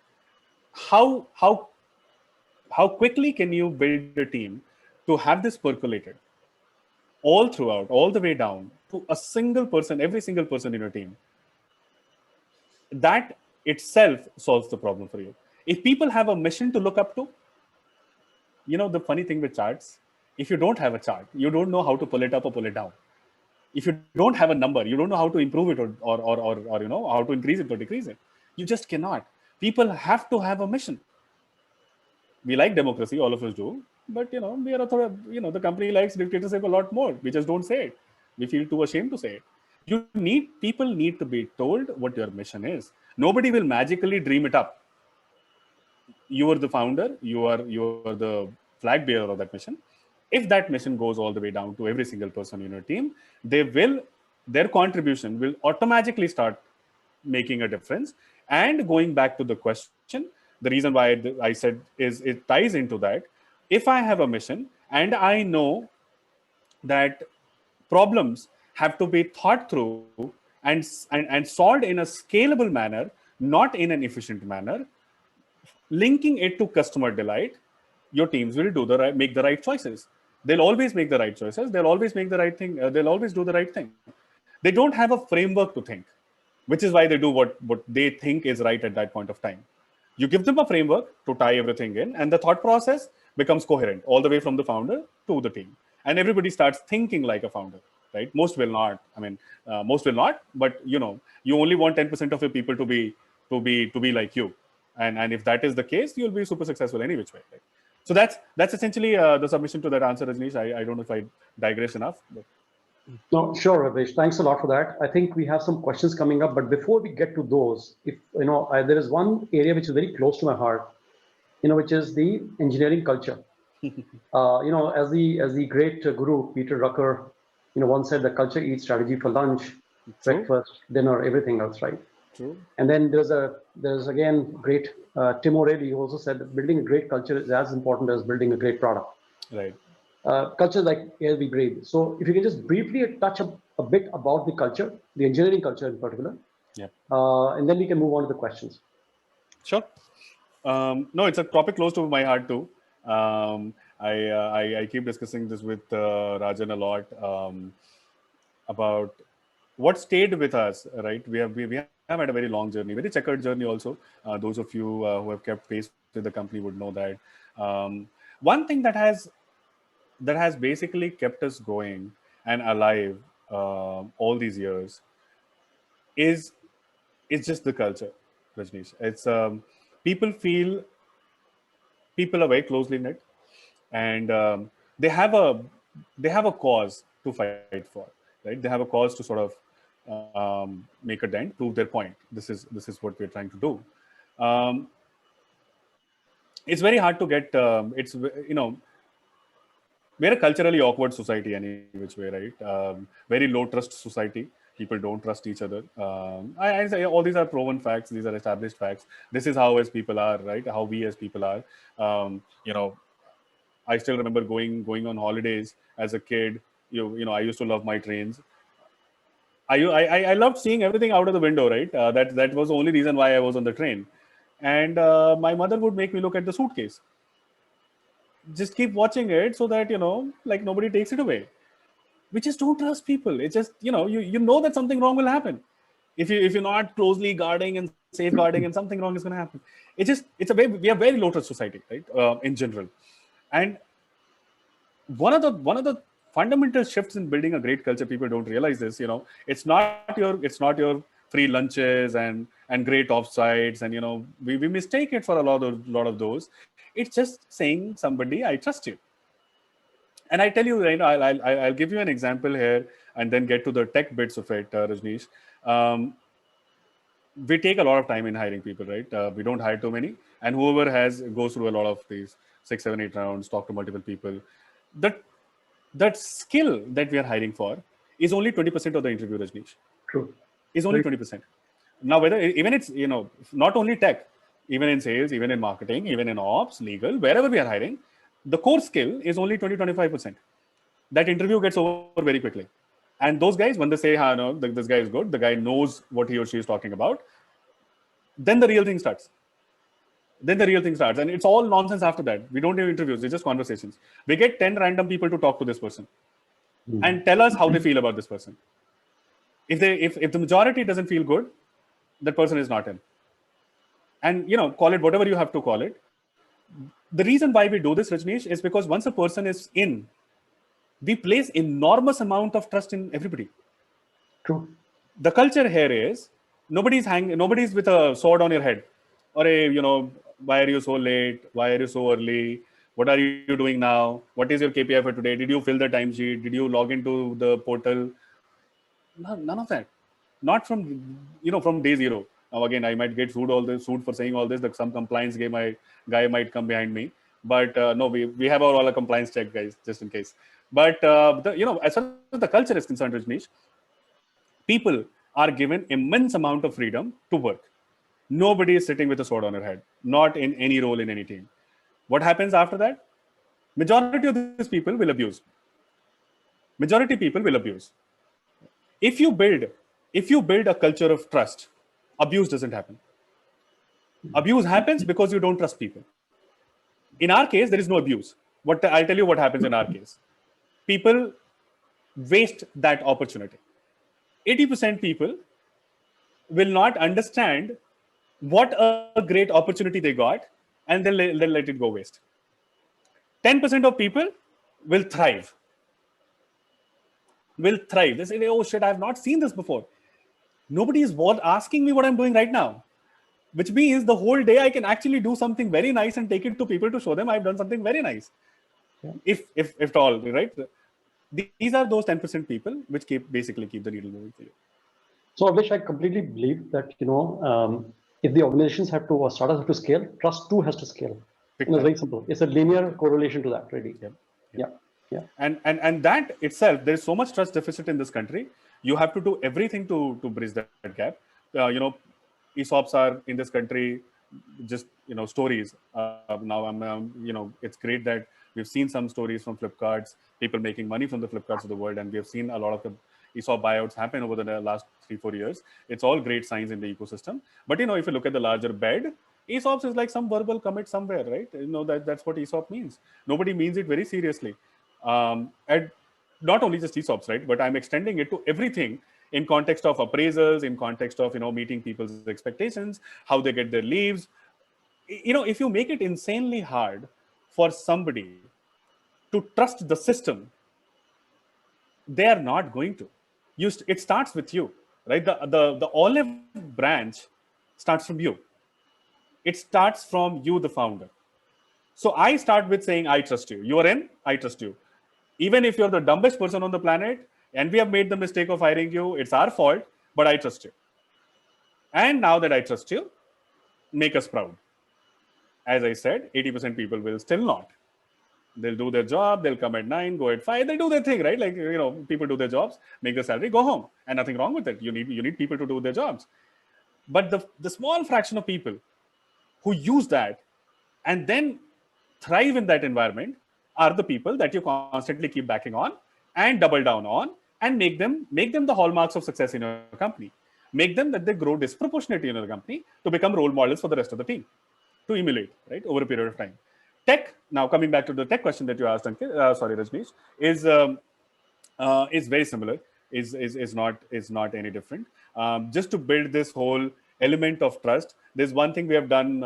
How quickly can you build a team to have this percolated? all throughout, all the way down to a single person, every single person in your team, that itself solves the problem for you. If people have a mission to look up to, the funny thing with charts, if you don't have a chart, you don't know how to pull it up or pull it down. If you don't have a number, you don't know how to improve it or how to increase it or decrease it. You just cannot. People have to have a mission. We like democracy, all of us do, but we are the company likes dictatorship a lot more. We just don't say it. We feel too ashamed to say it. People need to be told what your mission is. Nobody will magically dream it up. You are the founder, you are the flag bearer of that mission. If that mission goes all the way down to every single person in your team, their contribution will automatically start making a difference. And going back to the question, the reason why I said is it ties into that. If I have a mission and I know that problems have to be thought through and solved in a scalable manner, not in an efficient manner, linking it to customer delight, your teams will make the right choices. They'll always make the right choices. They'll always make the right thing. They'll always do the right thing. They don't have a framework to think, which is why they do what they think is right at that point of time. You give them a framework to tie everything in, and the thought process becomes coherent all the way from the founder to the team. And everybody starts thinking like a founder, right? Most will not. Most will not, but you only want 10% of your people to be like you. And if that is the case, you'll be super successful any which way. Right? So that's essentially the submission to that answer, Rajnish. I don't know if I digress enough. But. No, sure, Avlesh. Thanks a lot for that. I think we have some questions coming up, but before we get to those, if there is one area which is very close to my heart, which is the engineering culture. As the great guru Peter Drucker, once said, the culture eats strategy for lunch, breakfast, dinner, everything else, right? True. And then there's again great Tim O'Reilly, who also said that building a great culture is as important as building a great product. Right. Culture is like air we breathe. So if you can just briefly touch a bit about the culture, the engineering culture in particular, yeah, and then we can move on to the questions. Sure. No, it's a topic close to my heart too. I keep discussing this with Rajan a lot about what stayed with us. Right, we have had a very long journey, very checkered journey. Also, those of you who have kept pace with the company would know that one thing that has basically kept us going and alive all these years is just the culture, Rajnish. It's people are very closely knit, and they have a cause to fight for, right? They have a cause to sort of make a dent, prove their point. This is what we're trying to do. It's very hard to get. We're a culturally awkward society any which way, right? Very low trust society. People don't trust each other. I say all these are proven facts. These are established facts. This is how as people are, right? How we as people are. I still remember going on holidays as a kid. I used to love my trains. I loved seeing everything out of the window, right? That was the only reason why I was on the train. And my mother would make me look at the suitcase. Just keep watching it so that like nobody takes it away. We just don't trust people. It's just you know that something wrong will happen if you're not closely guarding and safeguarding, and something wrong is going to happen. We are very low trust society, right? In general, and one of the fundamental shifts in building a great culture, people don't realize this. It's not your free lunches and great offsites, and we mistake it for a lot of those. It's just saying somebody, I trust you. And I tell you, I'll give you an example here, and then get to the tech bits of it, Rajnish. We take a lot of time in hiring people, right? We don't hire too many, and whoever goes through a lot of these 6, 7, 8 rounds, talk to multiple people. That skill that we are hiring for is only 20% of the interview, Rajnish. True. Is only 20%. Now, whether even it's not only tech, even in sales, even in marketing, even in ops, legal, wherever we are hiring, the core skill is only 20-25%. That interview gets over very quickly. And those guys, when they say, no, this guy is good, the guy knows what he or she is talking about, then the real thing starts. And it's all nonsense after that. We don't do interviews, it's just conversations. We get 10 random people to talk to this person. and tell us how they feel about this person. If the majority doesn't feel good, that person is not in. And call it whatever you have to call it. The reason why we do this, Rajnish, is because once a person is in, we place enormous amount of trust in everybody. True. The culture here is nobody's with a sword on your head. Or why are you so late? Why are you so early? What are you doing now? What is your KPI for today? Did you fill the timesheet? Did you log into the portal? None of that. Not from day zero. Now again, I might get sued for saying all this. That some compliance guy might come behind me. But no, we have all a compliance check, guys, just in case. But as far as the culture is concerned, Rajnish, people are given immense amount of freedom to work. Nobody is sitting with a sword on your head, not in any role in any team. What happens after that? Majority of these people will abuse. Majority people will abuse. If you build a culture of trust, abuse doesn't happen. Abuse happens because you don't trust people. In our case, there is no abuse. I'll tell you what happens in our case. People waste that opportunity. 80% people will not understand what a great opportunity they got, and they'll let it go waste. 10% of people will thrive. They say, oh shit, I've not seen this before. Nobody is asking me what I'm doing right now, which means the whole day I can actually do something very nice and take it to people to show them I've done something very nice. Yeah. If at all, right? These are those 10% people which basically keep the needle moving for you. So Avlesh, I completely believe that if the organizations have to, or startups have to scale, trust too has to scale. It's very simple. It's a linear correlation to that, really. Yeah. And that itself, there is so much trust deficit in this country. You have to do everything to bridge that gap. ESOPs are in this country just stories. Now it's great that we've seen some stories from Flipkarts, people making money from the Flipkarts of the world, and we have seen a lot of the ESOP buyouts happen over the last 3-4 years. It's all great signs in the ecosystem. But if you look at the larger bed, ESOPs is like some verbal commit somewhere, right? That's what ESOP means. Nobody means it very seriously. And not only just ESOPs, right? But I'm extending it to everything in context of appraisals, in context of meeting people's expectations, how they get their leaves. If you make it insanely hard for somebody to trust the system, they are not going to. It starts with you, right? The olive branch starts from you. It starts from you, the founder. So I start with saying, I trust you. You are in, I trust you. Even if you're the dumbest person on the planet and we have made the mistake of hiring you, it's our fault, but I trust you. And now that I trust you, make us proud. As I said, 80% people will still not. They'll do their job, they'll come at 9, go at 5, they'll do their thing, right? Like, people do their jobs, make their salary, go home. And nothing wrong with it. You need people to do their jobs. But the small fraction of people who use that and then thrive in that environment are the people that you constantly keep backing on and double down on and make them the hallmarks of success in your company. Make them that they grow disproportionately in your company to become role models for the rest of the team, to emulate, right, over a period of time. Tech, now coming back to the tech question that you asked, Rajnish, is very similar, is not any different. Just to build this whole element of trust, there's one thing we have done,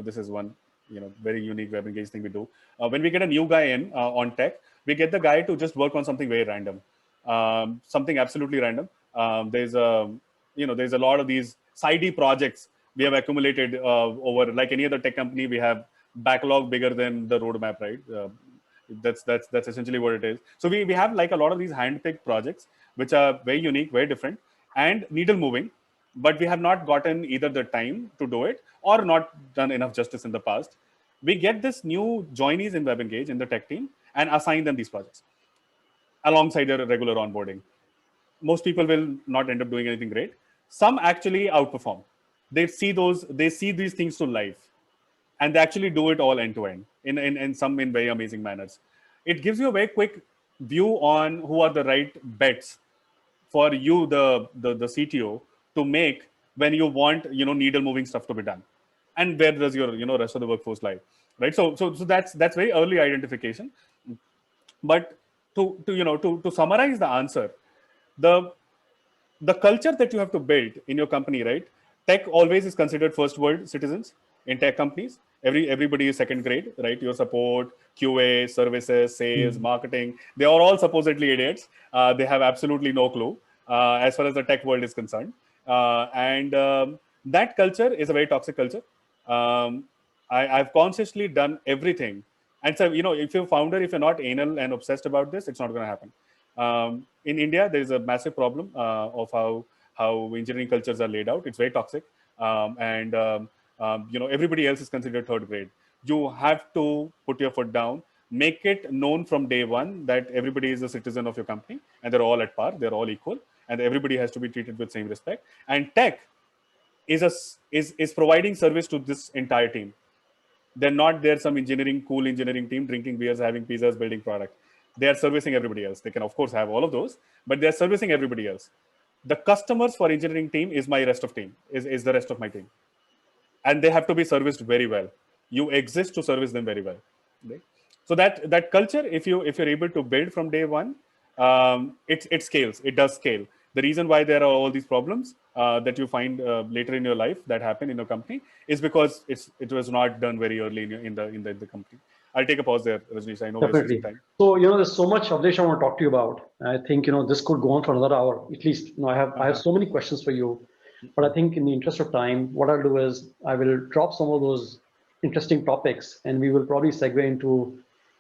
this is one very unique web engage thing we do. When we get a new guy in on tech, we get the guy to just work on something very random, something absolutely random. There's a lot of these sidey projects we have accumulated over, like any other tech company. We have backlog bigger than the roadmap, right? That's essentially what it is. So we have like a lot of these hand-picked projects which are very unique, very different, and needle moving, but we have not gotten either the time to do it or not done enough justice in the past. We get this new joinees in WebEngage in the tech team and assign them these projects alongside their regular onboarding. Most people will not end up doing anything great. Some actually outperform. They see these things to life, and they actually do it all end to end in some very amazing manners. It gives you a very quick view on who are the right bets for you, the CTO, to make when you want needle moving stuff to be done, and where does your rest of the workforce lie, right? So that's very early identification. But to summarize the answer, the culture that you have to build in your company, right? Tech always is considered first world citizens in tech companies. Everybody is second grade, right? Your support, QA, services, sales, marketing, they are all supposedly idiots. They have absolutely no clue as far as the tech world is concerned. And that culture is a very toxic culture. I've consciously done everything. And so, if you're a founder, if you're not anal and obsessed about this, it's not going to happen. In India, there is a massive problem of how engineering cultures are laid out. It's very toxic, and everybody else is considered third grade. You have to put your foot down, make it known from day one that everybody is a citizen of your company, and they're all at par, they're all equal, and everybody has to be treated with same respect. And tech is providing service to this entire team. They're not there some cool engineering team drinking beers, having pizzas, building product. They are servicing everybody else. They can of course have all of those, but they're servicing everybody else. The customers for engineering team is my rest of team, is the rest of my team. And they have to be serviced very well. You exist to service them very well. Right? So that culture, if you're able to build from day one, it scales. It does scale. The reason why there are all these problems that you find later in your life that happen in your company is because it was not done very early in the company. I'll take a pause there, Rajnish. I know we're losing time. So there's so much, Avlesh, I want to talk to you about. I think this could go on for another hour at least. I have so many questions for you, but I think in the interest of time, what I'll do is I will drop some of those interesting topics, and we will probably segue into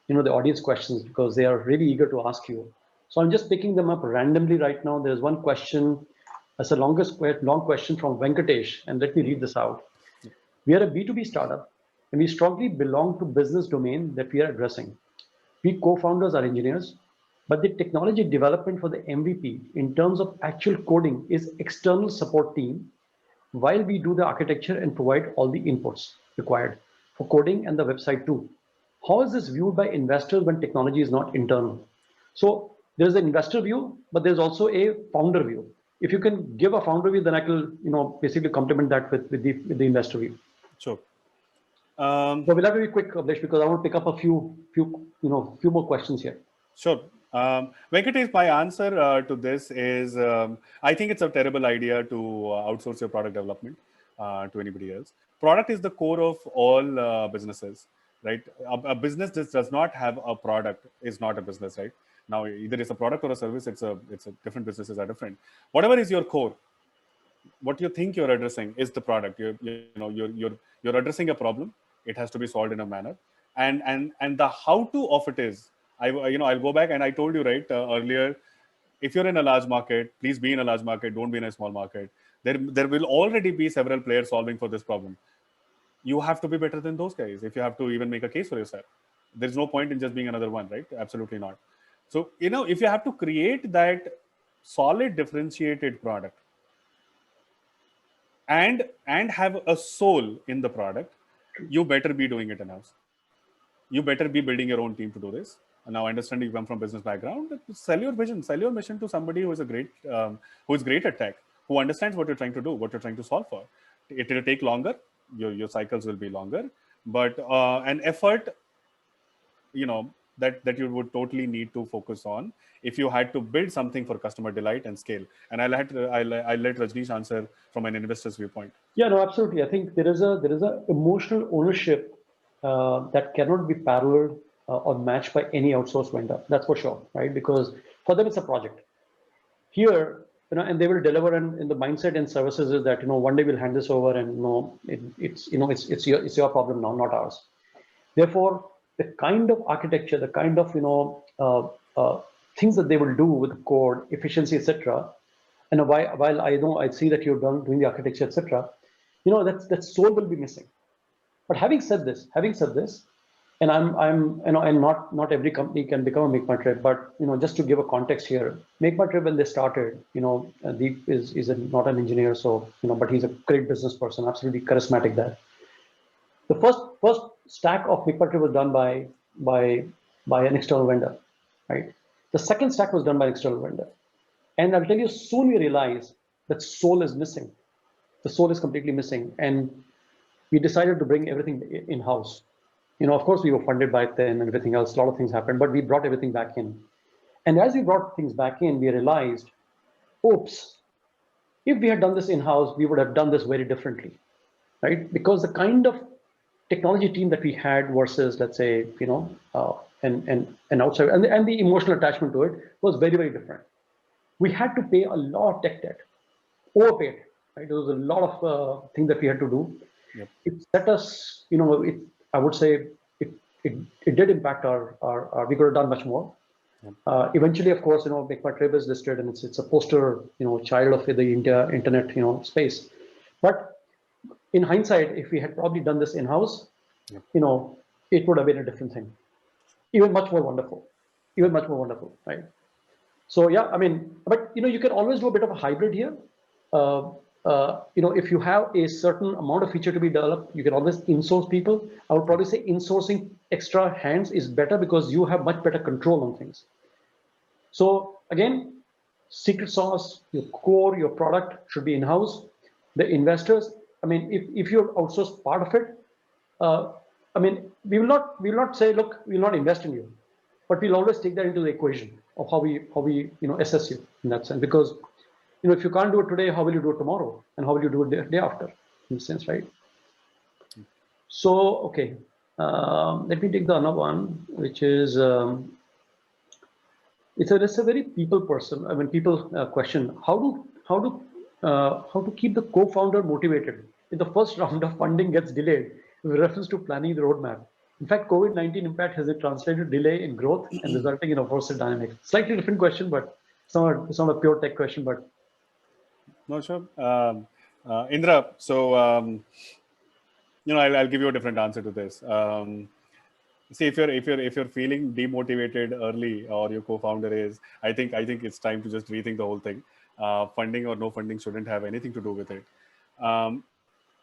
the audience questions because they are really eager to ask you. So I'm just picking them up randomly right now. There's one question. That's a long question from Venkatesh, and let me read this out. We are a B2B startup, and we strongly belong to business domain that we are addressing. We co-founders are engineers, but the technology development for the MVP in terms of actual coding is external support team, while we do the architecture and provide all the inputs required for coding and the website too. How is this viewed by investors when technology is not internal? So there's an investor view, but there's also a founder view. If you can give a founder view, then I will, basically complement that with the investor view. Sure. So we'll have to be quick, Avlesh, because I want to pick up a few more questions here. Sure. Venkatesh, my answer to this is I think it's a terrible idea to outsource your product development to anybody else. Product is the core of all businesses, right? A business that does not have a product is not a business, right? Now, either it's a product or a service. It's a different businesses are different. Whatever is your core, what you think you're addressing is the product. You're addressing a problem. It has to be solved in a manner, and the how to of it is. I'll go back, and I told you right earlier. If you're in a large market, please be in a large market. Don't be in a small market. There will already be several players solving for this problem. You have to be better than those guys if you have to even make a case for yourself. There's no point in just being another one, right? Absolutely not. So if you have to create that solid differentiated product and have a soul in the product, you better be doing it in-house. You better be building your own team to do this. And now I understand you come from business background. Sell your vision, sell your mission to somebody who is great at tech, who understands what you're trying to do, what you're trying to solve for. It will take longer. Your cycles will be longer, but an effort, that you would totally need to focus on if you had to build something for customer delight and scale. And I'll let Rajnish answer from an investor's viewpoint. Yeah, no, absolutely. I think there is a emotional ownership that cannot be paralleled or matched by any outsourced vendor. That's for sure, right? Because for them it's a project. Here, and they will deliver, and the mindset and services is that one day we'll hand this over, and it's your problem now, not ours. Therefore, the kind of architecture, the kind of things that they will do with code, efficiency, etc. And while I see that you're doing the architecture, etc. That soul will be missing. But having said this, and and not every company can become a Make My Trip, but just to give a context here, Make My Trip when they started, Deep is not an engineer, so but he's a great business person, absolutely charismatic there. The first stack of Make My Trip was done by an external vendor, right? The second stack was done by an external vendor, and I'll tell you, soon we realized that soul is missing. The soul is completely missing, and we decided to bring everything in-house. Of course, we were funded by then and everything else. A lot of things happened, but we brought everything back in. And as we brought things back in, we realized, oops, if we had done this in-house, we would have done this very differently, right? Because the kind of technology team that we had versus, let's say, and outside, and the emotional attachment to it was very, very different. We had to pay a lot of tech debt, overpaid, right? There was a lot of things that we had to do. Yep. It set us, I would say, it did impact we could have done much more. Eventually, of course, Make My Trip is listed, and it's a poster, child of the internet, space. But in hindsight, if we had probably done this in-house, it would have been a different thing, even much more wonderful, right? So yeah, I mean, but you can always do a bit of a hybrid here. If you have a certain amount of feature to be developed, you can always in-source people. I would probably say in-sourcing extra hands is better because you have much better control on things. So again, secret sauce, your core, your product should be in-house. The investors, I mean, if you outsource part of it, I mean, we will not say, look, we will not invest in you, but we'll always take that into the equation of how we assess you in that sense. Because if you can't do it today, how will you do it tomorrow, and how will you do it the day after, in a sense, right? So okay, let me take the other one, which is it's a very people question. How to keep the co-founder motivated if the first round of funding gets delayed with reference to planning the roadmap? In fact, COVID-19 impact, has it translated delay in growth and resulting in a worse dynamic? Slightly different question, but it's not a pure tech question, but. No, sure. Indra, so, I'll give you a different answer to this. See, if you're feeling demotivated early, or your co-founder is, I think it's time to just rethink the whole thing. Funding or no funding shouldn't have anything to do with it.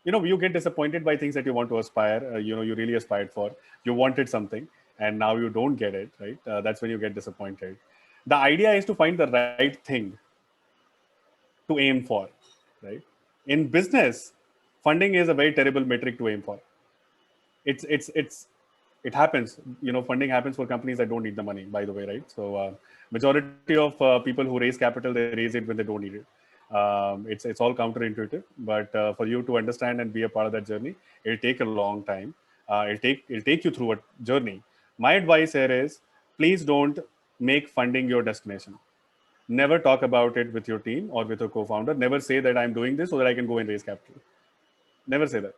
You get disappointed by things that you want to aspire, you really aspired for. You wanted something, and now you don't get it, right? That's when you get disappointed. The idea is to find the right thing to aim for, right? In business, funding is a very terrible metric to aim for. It happens, funding happens for companies that don't need the money, by the way, right? So majority of people who raise capital, they raise it when they don't need it. It's all counterintuitive, but for you to understand and be a part of that journey, it'll take a long time. It'll take you through a journey. My advice here is, please don't make funding your destination. Never talk about it with your team or with your co-founder. Never say that I'm doing this so that I can go and raise capital. Never say that.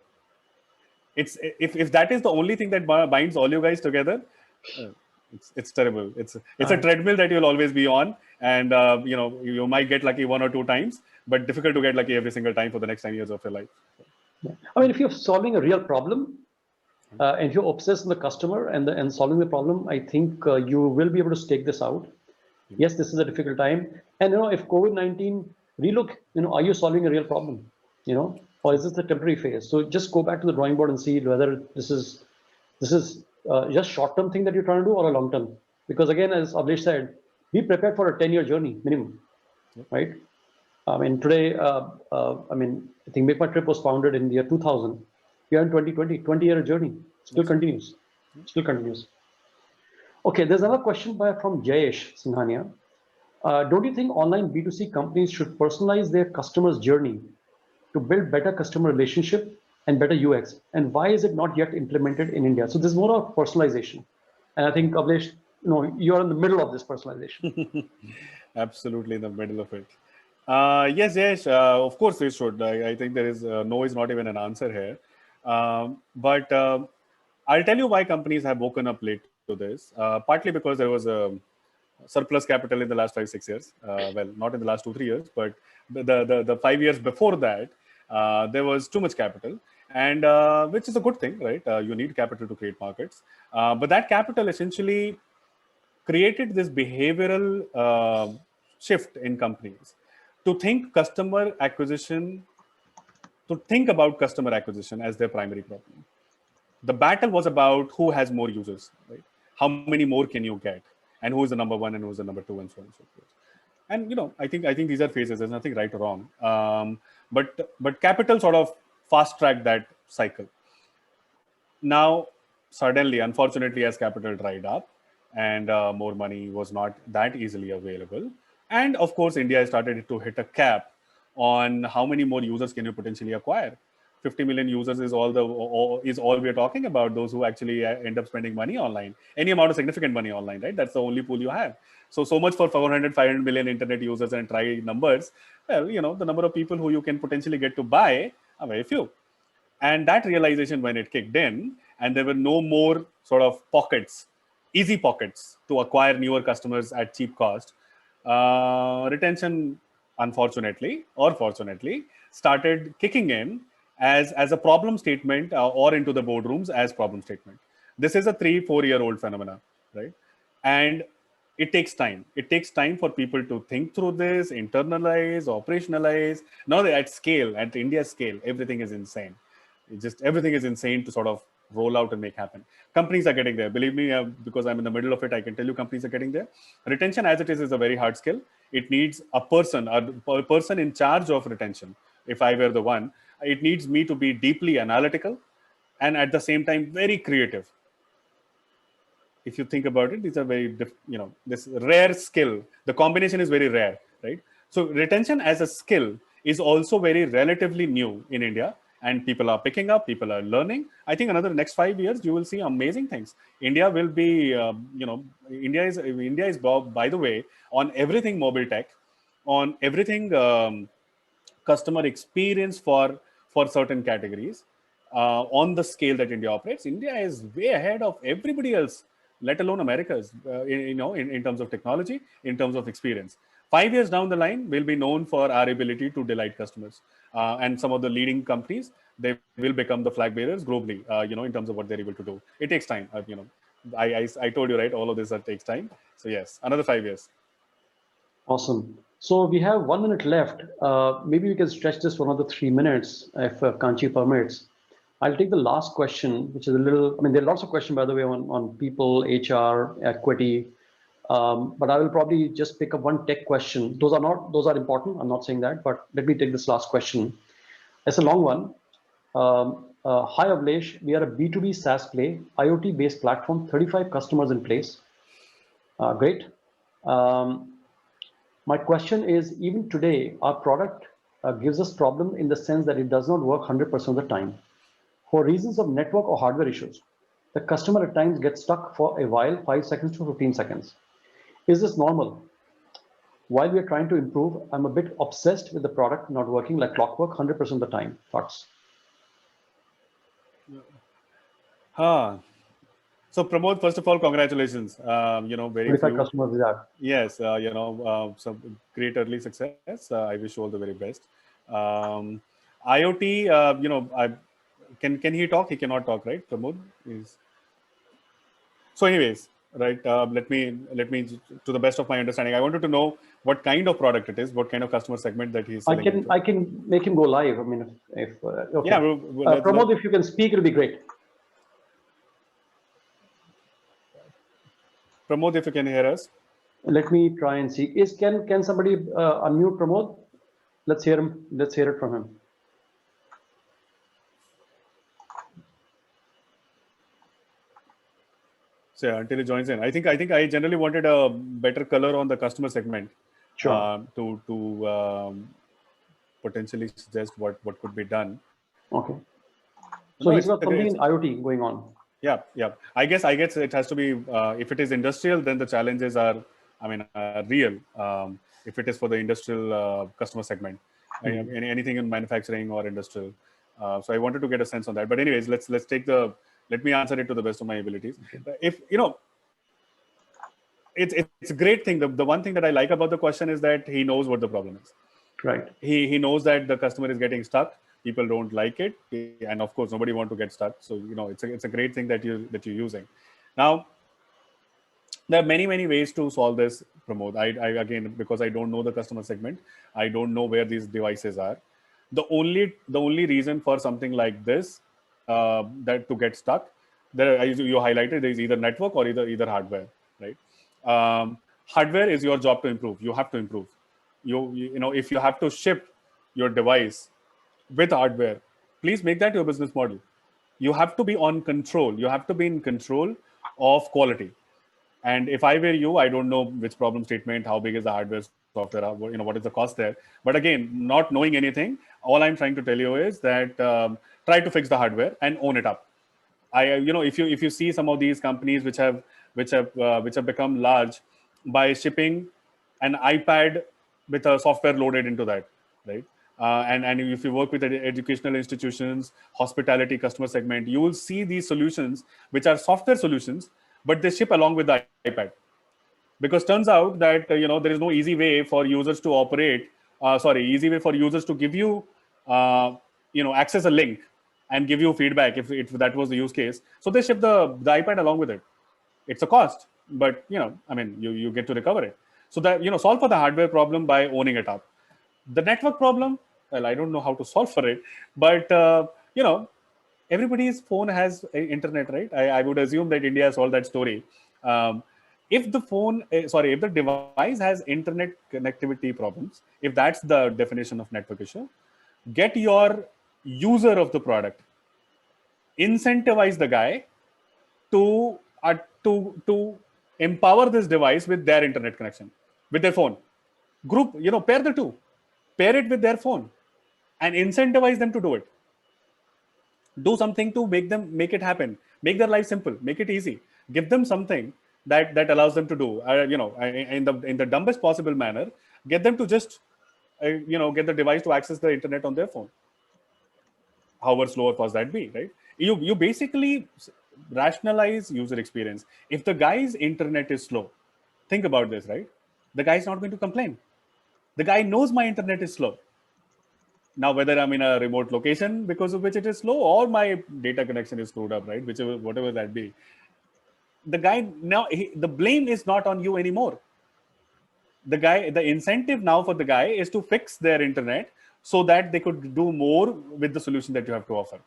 If that is the only thing that binds all you guys together, it's terrible. It's a treadmill that you'll always be on, and you might get lucky 1 or 2 times, but difficult to get lucky every single time for the next 10 years of your life. Yeah. I mean, if you're solving a real problem, and if you're obsessed with the customer and solving the problem, I think you will be able to stake this out. Yes, this is a difficult time, and if COVID-19 relook, are you solving a real problem? Or is this a temporary phase? So just go back to the drawing board and see whether this is just short-term thing that you're trying to do, or a long-term. Because again, as Avlesh said, be prepared for a 10-year journey minimum, right? I mean, today, I think Make My Trip was founded in the year 2000. We are in 2020, 20-year journey. Still continues. Okay, there's another question from Jayesh Singhania. Don't you think online B2C companies should personalize their customers' journey to build better customer relationship and better UX? And why is it not yet implemented in India? So there's more of personalization. And I think, Avlesh, you're in the middle of this personalization. Absolutely in the middle of it. Yes, of course they should. I think there is no is not even an answer here. But I'll tell you why companies have woken up late to this. Partly because there was a surplus capital in the last 5-6 years. Well, not in the last 2-3 years, but the 5 years before that, there was too much capital, and which is a good thing, right? You need capital to create markets. But that capital essentially created this behavioral shift in companies to think about customer acquisition as their primary problem. The battle was about who has more users, right? How many more can you get, and who is the number 1 and who is the number 2, and so on and so forth. And I think these are phases. There's nothing right or wrong. But capital sort of fast tracked that cycle. Now, suddenly, unfortunately, as capital dried up, and more money was not that easily available. And of course, India started to hit a cap on how many more users can you potentially acquire. 50 million users is all we're talking about. Those who actually end up spending money online, any amount of significant money online, right? That's the only pool you have. So much for 400, 500 million internet users and try numbers. Well, the number of people who you can potentially get to buy are very few. And that realization, when it kicked in, and there were no more sort of pockets, easy pockets to acquire newer customers at cheap cost, retention, unfortunately or fortunately, started kicking in as a problem statement, or into the boardrooms as problem statement. This is a 3-4-year-old phenomena, right? And it takes time. It takes time for people to think through this, internalize, operationalize. Now at scale, at India scale, everything is insane. Everything is insane to sort of roll out and make happen. Companies are getting there. Believe me, because I'm in the middle of it, I can tell you companies are getting there. Retention as it is a very hard skill. It needs a person in charge of retention. If I were the one, it needs me to be deeply analytical and at the same time very creative. If you think about it, these are very, this rare skill. The combination is very rare, right? So retention as a skill is also very relatively new in India, and people are picking up, people are learning. I think another next 5 years, you will see amazing things. India will be, India is, by the way, on everything mobile tech, on everything customer experience for certain categories, on the scale that India operates. India is way ahead of everybody else, let alone America's, in terms of technology, in terms of experience. 5 years down the line, we'll be known for our ability to delight customers. And some of the leading companies, they will become the flag bearers globally, in terms of what they're able to do. It takes time. I told you, right? All of this takes time. So yes, another 5 years. Awesome. So we have 1 minute left. Maybe we can stretch this for another 3 minutes if Kanchi permits. I'll take the last question, which is a little, there are lots of questions, by the way, on people, HR, equity. But I will probably just pick up one tech question. Those are important. I'm not saying that, but let me take this last question. It's a long one. Hi, Avlesh. We are a B2B SaaS play, IoT-based platform, 35 customers in place. Great. My question is, even today, our product gives us problem in the sense that it does not work 100% of the time. For reasons of network or hardware issues, the customer at times gets stuck for a while, 5 seconds to 15 seconds. Is this normal? While we are trying to improve, I'm a bit obsessed with the product not working like clockwork 100% of the time. Thoughts? So Pramod, first of all, congratulations. Very few customers with that. Yes, some great early success. I wish you all the very best. IoT, can he talk? He cannot talk, right? Pramod is. So, anyways, right? Let me, to the best of my understanding, I wanted to know what kind of product it is, what kind of customer segment that he's selling. I can make him go live. If okay. Yeah, Pramod, if you can speak, it'll be great. Pramod, if you can hear us. Let me try and see. Can somebody unmute Pramod? Let's hear him. Let's hear it from him. So yeah, until he joins in, I think I generally wanted a better color on the customer segment. Sure. To potentially suggest what could be done. Okay. So he's got something in IoT going on. Yeah. I guess it has to be, if it is industrial, then the challenges are, real. If it is for the industrial customer segment, anything in manufacturing or industrial. So I wanted to get a sense on that. But anyways, let me answer it to the best of my abilities. If it's a great thing. The one thing that I like about the question is that he knows what the problem is. Right. He knows that the customer is getting stuck. People don't like it, and of course, nobody wants to get stuck. So it's a great thing that you're using. Now, there are many ways to solve this, Pramod. I again, because I don't know the customer segment, I don't know where these devices are. The only reason for something like this, that to get stuck, there you highlighted, is either network or either hardware, right? Hardware is your job to improve. You have to improve. If you have to ship your device with hardware, please make that your business model. You have to be on control. You have to be in control of quality. And if I were you, I don't know which problem statement, how big is the hardware, software, what is the cost there. But again, not knowing anything, all I'm trying to tell you is that try to fix the hardware and own it up. If you see some of these companies which have become large by shipping an iPad with a software loaded into that, right? And if you work with educational institutions, hospitality, customer segment, you will see these solutions which are software solutions, but they ship along with the iPad, because turns out that there is no easy way for users to operate. Easy way for users to give you access a link and give you feedback if that was the use case. So they ship the iPad along with it. It's a cost, but you get to recover it. So that solve for the hardware problem by owning it up. The network problem, well, I don't know how to solve for it, but everybody's phone has internet, right? I would assume that India has solved that story. If the device has internet connectivity problems, if that's the definition of network issue, get your user of the product, incentivize the guy to empower this device with their internet connection, with their phone. Pair the two, pair it with their phone, and incentivize them to do it. Do something to make it happen, make their life simple, make it easy, give them something that allows them to do in the dumbest possible manner. Get them to just get the device to access the internet on their phone, however slow or fast that be, right? You basically rationalize user experience. If the guy's internet is slow, think about this, right? The guy's not going to complain. The guy knows my internet is slow. Now, whether I'm in a remote location because of which it is slow, or my data connection is screwed up, right? Whatever that be. The guy now, the blame is not on you anymore. The incentive now for the guy is to fix their internet so that they could do more with the solution that you have to offer.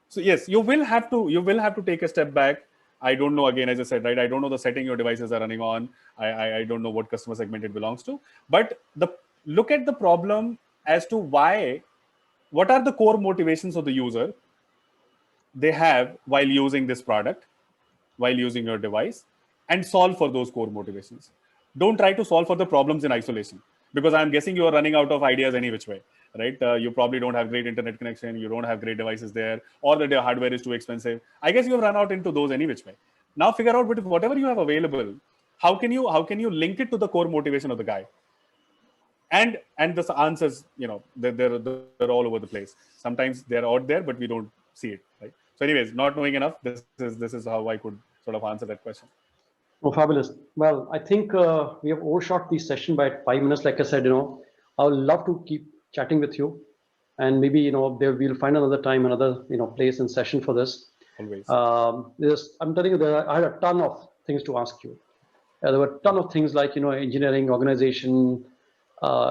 So yes, you will have to take a step back. I don't know, again, as I said, right? I don't know the setting your devices are running on. I don't know what customer segment it belongs to. But look at the problem as to what are the core motivations of the user they have while using this product, while using your device, and solve for those core motivations. Don't try to solve for the problems in isolation, because I'm guessing you are running out of ideas any which way, right? You probably don't have great internet connection, you don't have great devices there, or the hardware is too expensive. I guess you have run out into those any which way. Now figure out with whatever you have available, how can you link it to the core motivation of the guy? And the answers, they're all over the place. Sometimes they're out there, but we don't see it, right? So anyways, not knowing enough, this is how I could sort of answer that question. Oh, fabulous. Well, I think we have overshot the session by 5 minutes. Like I said, I would love to keep chatting with you, and maybe we'll find another time, another place and session for this. Always. I'm telling you, I had a ton of things to ask you. There were a ton of things like engineering, organization,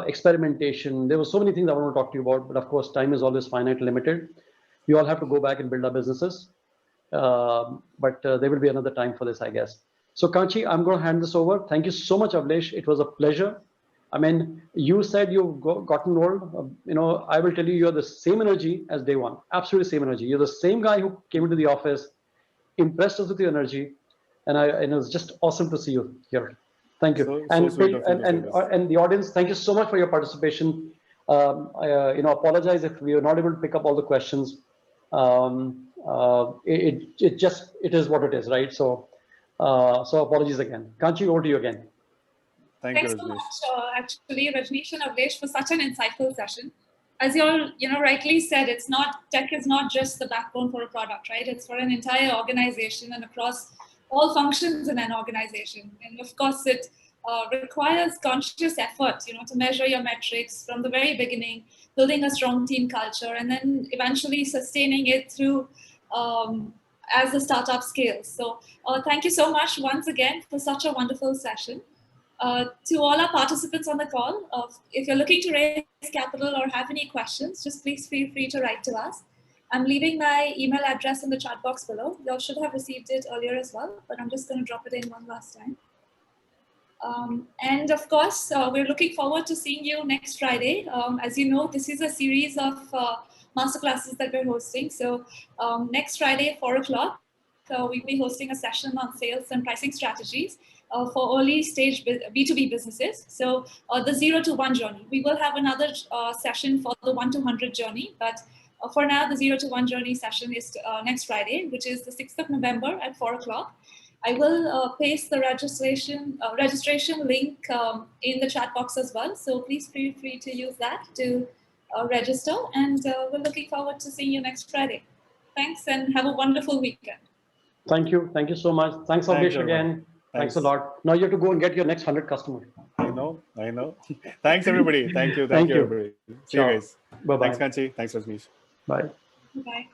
experimentation. There were so many things I want to talk to you about, but of course, time is always finite, limited. We all have to go back and build our businesses. But there will be another time for this, I guess. So Kanchi, I'm going to hand this over. Thank you so much, Avlesh. It was a pleasure. I mean, you said you've gotten old. I will tell you, you're the same energy as day one. Absolutely same energy. You're the same guy who came into the office, impressed us with your energy, and it was just awesome to see you here. Thank you. And the audience, thank you so much for your participation. I apologize if we were not able to pick up all the questions. It is what it is, right? So apologies again. Kanchi, over to you again. Thanks so much, actually, Rajnish and Avlesh, for such an insightful session. As you all, rightly said, tech is not just the backbone for a product, right? It's for an entire organization and across all functions in an organization. And of course, it requires conscious effort, to measure your metrics from the very beginning, building a strong team culture, and then eventually sustaining it through as the startup scales. So thank you so much once again for such a wonderful session. To all our participants on the call, if you're looking to raise capital or have any questions, just please feel free to write to us. I'm leaving my email address in the chat box below. You all should have received it earlier as well, but I'm just going to drop it in one last time. And of course, we're looking forward to seeing you next Friday. As you know, this is a series of masterclasses that we're hosting. So next Friday, 4 o'clock, we'll be hosting a session on sales and pricing strategies for early stage B2B businesses. So the 0 to 1 journey. We will have another session for the 1 to 100 journey, but for now, the 0 to 1 journey session is next Friday, which is the 6th of November at 4 o'clock. I will paste the registration link in the chat box as well. So please feel free to use that to register. And we're looking forward to seeing you next Friday. Thanks and have a wonderful weekend. Thank you. Thank you so much. Thanks, Avlesh, again. Thanks a lot. Now you have to go and get your next 100 customers. I know. Thanks, everybody. Thank you, everybody. See you guys. Bye-bye. Thanks, Kanchi. Thanks, Rajnish. Bye. Bye.